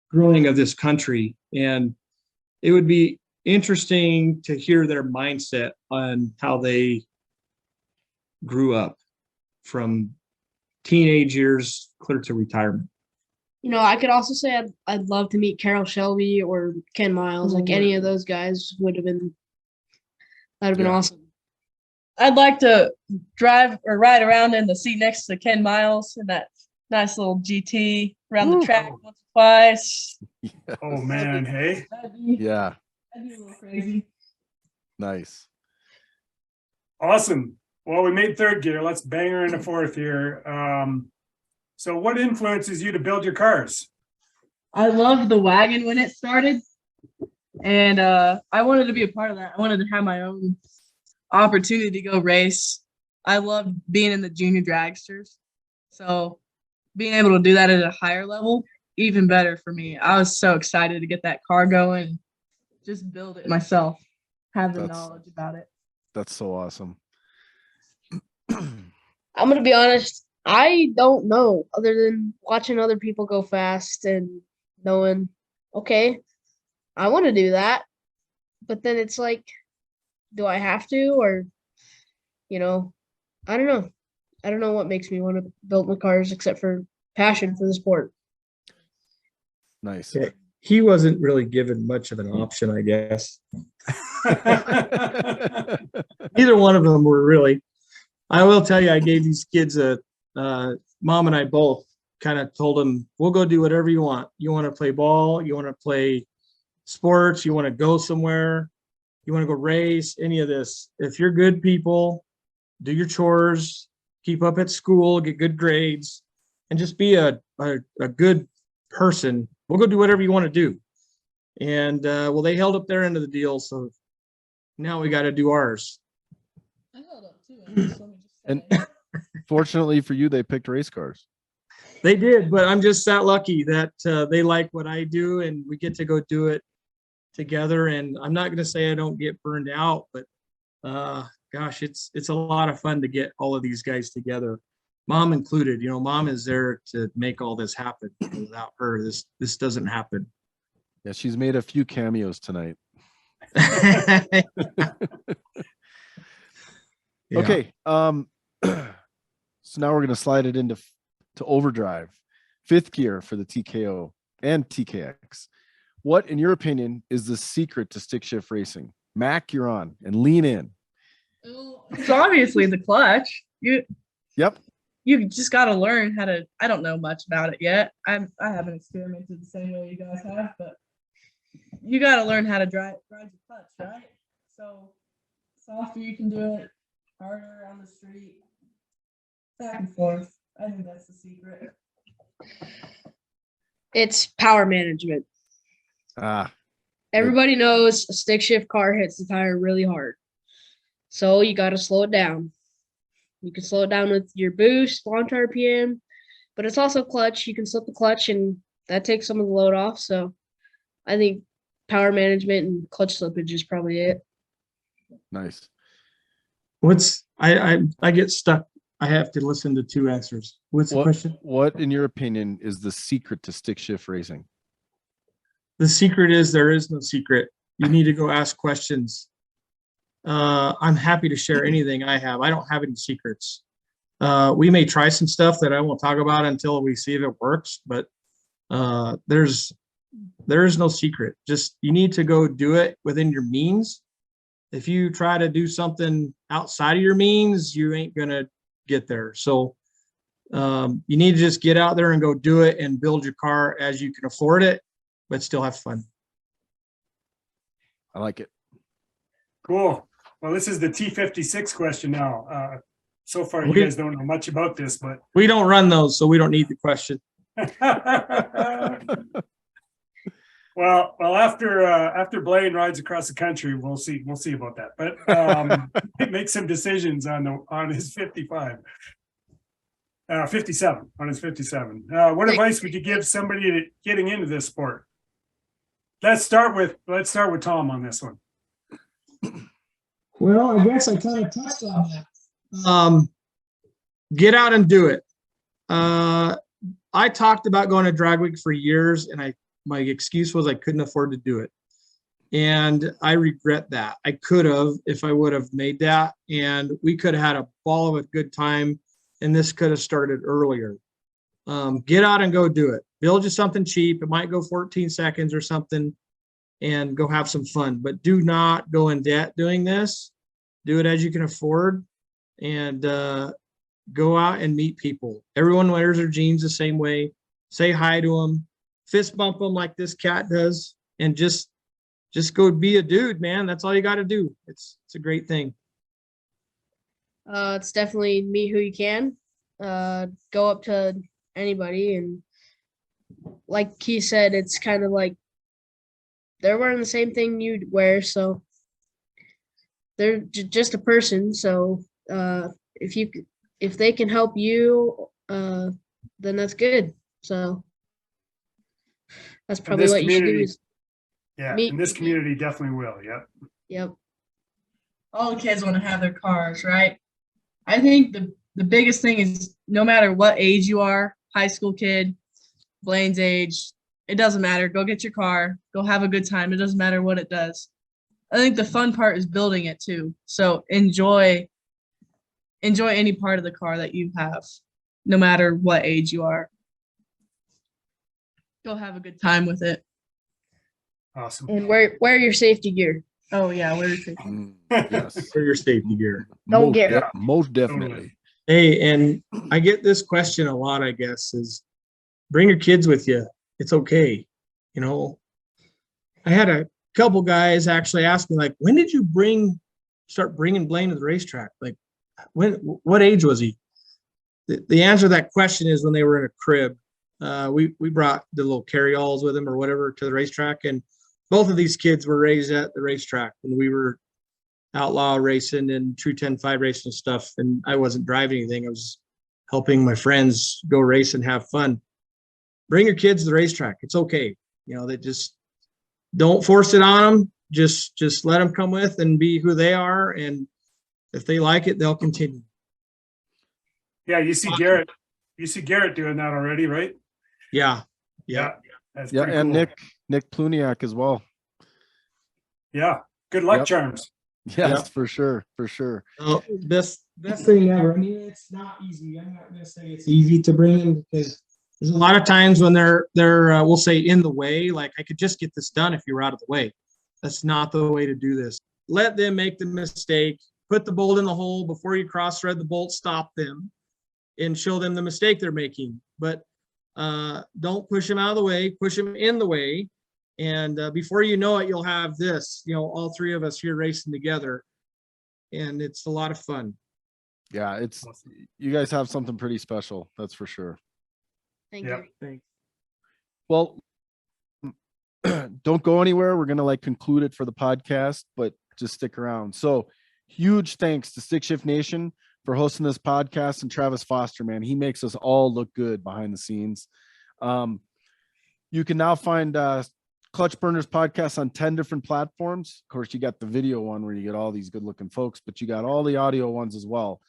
growing of this country. And it would be interesting to hear their mindset on how they grew up from teenage years clear to retirement. I could also say I'd love to meet Carroll Shelby or Ken Miles. Like any of those guys that'd have been awesome. I'd like to drive or ride around in the seat next to Ken Miles in that nice little GT around the track once or twice. Yes. Oh man, hey. Yeah. That'd be a little crazy. Nice. Awesome. Well, we made third gear. Let's bang her into fourth here. So what influences you to build your cars? I loved the wagon when it started, and I wanted to be a part of that. I wanted to have my own opportunity to go race. I loved being in the junior dragsters, so being able to do that at a higher level, even better for me. I was so excited to get that car going, just build it myself, have the knowledge about it. That's so awesome. I'm going to be honest. I don't know, other than watching other people go fast and knowing, okay, I want to do that. But then it's like, do I have to? Or, I don't know. I don't know what makes me want to build my cars except for passion for the sport. Nice. Yeah, he wasn't really given much of an option, I guess. Neither one of them were really. I will tell you, I gave these kids Mom and I both kind of told them, we'll go do whatever you want. You want to play ball, you want to play sports, you want to go somewhere, you want to go race, any of this. If you're good people do your chores, keep up at school, get good grades, and just be a good person. We'll go do whatever you want to do. And well, they held up their end of the deal, so now we got to do ours. I held up too. Let me just And say. fortunately for you, they picked race cars. They did, but I'm just that lucky that they like what I do, and we get to go do it together. And I'm not going to say I don't get burned out, but gosh, it's a lot of fun to get all of these guys together, mom included. You know, mom is there to make all this happen. Without her, this doesn't happen. Yeah, she's made a few cameos tonight. Yeah. Okay. So now we're going to slide it into overdrive, fifth gear for the TKO and TKX. What, in your opinion, is the secret to stick shift racing? Mac, you're on, and lean in. It's obviously the clutch. Yep. You just got to learn how to. I don't know much about it yet. I haven't experimented the same way you guys have, but you got to learn how to drive the clutch, right? So softer you can do it, harder on the street, back and forth. I think that's the secret. It's power management. Everybody knows a stick shift car hits the tire really hard. So you got to slow it down. You can slow it down with your boost, launch RPM, but it's also clutch. You can slip the clutch and that takes some of the load off. So I think power management and clutch slippage is probably it. Nice. I get stuck. I have to listen to two answers. What's the question? What, in your opinion, is the secret to stick shift racing? The secret is there is no secret. You need to go ask questions. I'm happy to share anything I have. I don't have any secrets. We may try some stuff that I won't talk about until we see if it works, but there is no secret. Just you need to go do it within your means. If you try to do something outside of your means, you ain't gonna get there. So you need to just get out there and go do it and build your car as you can afford it, but still have fun. I like it. Cool. Well, this is the T56 question now. So far, you guys don't know much about this, but we don't run those, so we don't need the question. well, after Blayne rides across the country, we'll see about that. But make some decisions on his 57 on his 57. What advice would you give somebody getting into this sport? Let's start with Tom on this one. Well, I guess I kind of touched on that. Get out and do it. I talked about going to drag week for years, and my excuse was I couldn't afford to do it. And I regret that. I could have if I would have made that, and we could have had a ball of a good time, and this could have started earlier. Get out and go do it. Build you something cheap. It might go 14 seconds or something, and go have some fun. But do not go in debt doing this. Do it as you can afford, and go out and meet people. Everyone wears their jeans the same way. Say hi to them, fist bump them like this cat does, and just go be a dude, man. That's all you got to do. It's a great thing. It's definitely meet who you can. Go up to anybody, and like he said, it's kind of like they're wearing the same thing you'd wear, so they're just a person. So if they can help you, then that's good. So that's probably what you should do. Yeah, in this community definitely will. Yep. Yep. All the kids want to have their cars, right? I think the biggest thing is no matter what age you are, high school kid, Blayne's age, it doesn't matter. Go get your car. Go have a good time. It doesn't matter what it does. I think the fun part is building it too. So enjoy any part of the car that you have, no matter what age you are. Go have a good time with it. Awesome. And wear your safety gear. Oh yeah, where is it? Yes. For your safety gear. Don't get most definitely. Hey, and I get this question a lot, I guess, is bring your kids with you. It's okay. You know, I had a couple guys actually ask me, like, when did you start bringing Blayne to the racetrack? Like, what age was he? The answer to that question is when they were in a crib. We brought the little carry-alls with them or whatever to the racetrack, and both of these kids were raised at the racetrack when we were outlaw racing and true 10-5 racing and stuff. And I wasn't driving anything. I was helping my friends go race and have fun. Bring your kids to the racetrack. It's okay. They just don't force it on them. Just let them come with and be who they are. And if they like it, they'll continue. Yeah, you see Garrett doing that already, right? Yeah. That's Yeah, pretty and cool. Nick Pluniak as well. Yeah, good luck Yep. charms. Yes, for sure. Oh, best thing ever. I mean, it's not easy. I'm not gonna say it's easy to bring in because there's a lot of times when they're we'll say in the way. Like, I could just get this done if you were out of the way. That's not the way to do this. Let them make the mistake. Put the bolt in the hole before you cross thread the bolt. Stop them and show them the mistake they're making. But don't push them out of the way. Push them in the way. And before you know it, you'll have this, all three of us here racing together. And it's a lot of fun. Yeah, you guys have something pretty special. That's for sure. Thank Yeah. you. Thanks. Well, don't go anywhere. We're going to conclude it for the podcast, but just stick around. So huge thanks to Stick Shift Nation for hosting this podcast, and Travis Foster, man, he makes us all look good behind the scenes. You can now find Clutch Burners podcast on 10 different platforms. Of course, you got the video one where you get all these good looking folks, but you got all the audio ones as well.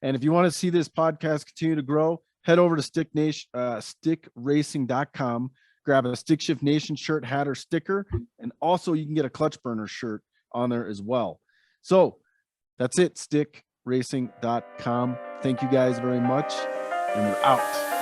And if you want to see this podcast continue to grow, head over to stickracing.com, grab a Stick Shift Nation shirt, hat, or sticker. And also you can get a Clutch Burner shirt on there as well. So that's it, stickracing.com. Thank you guys very much, and we're out.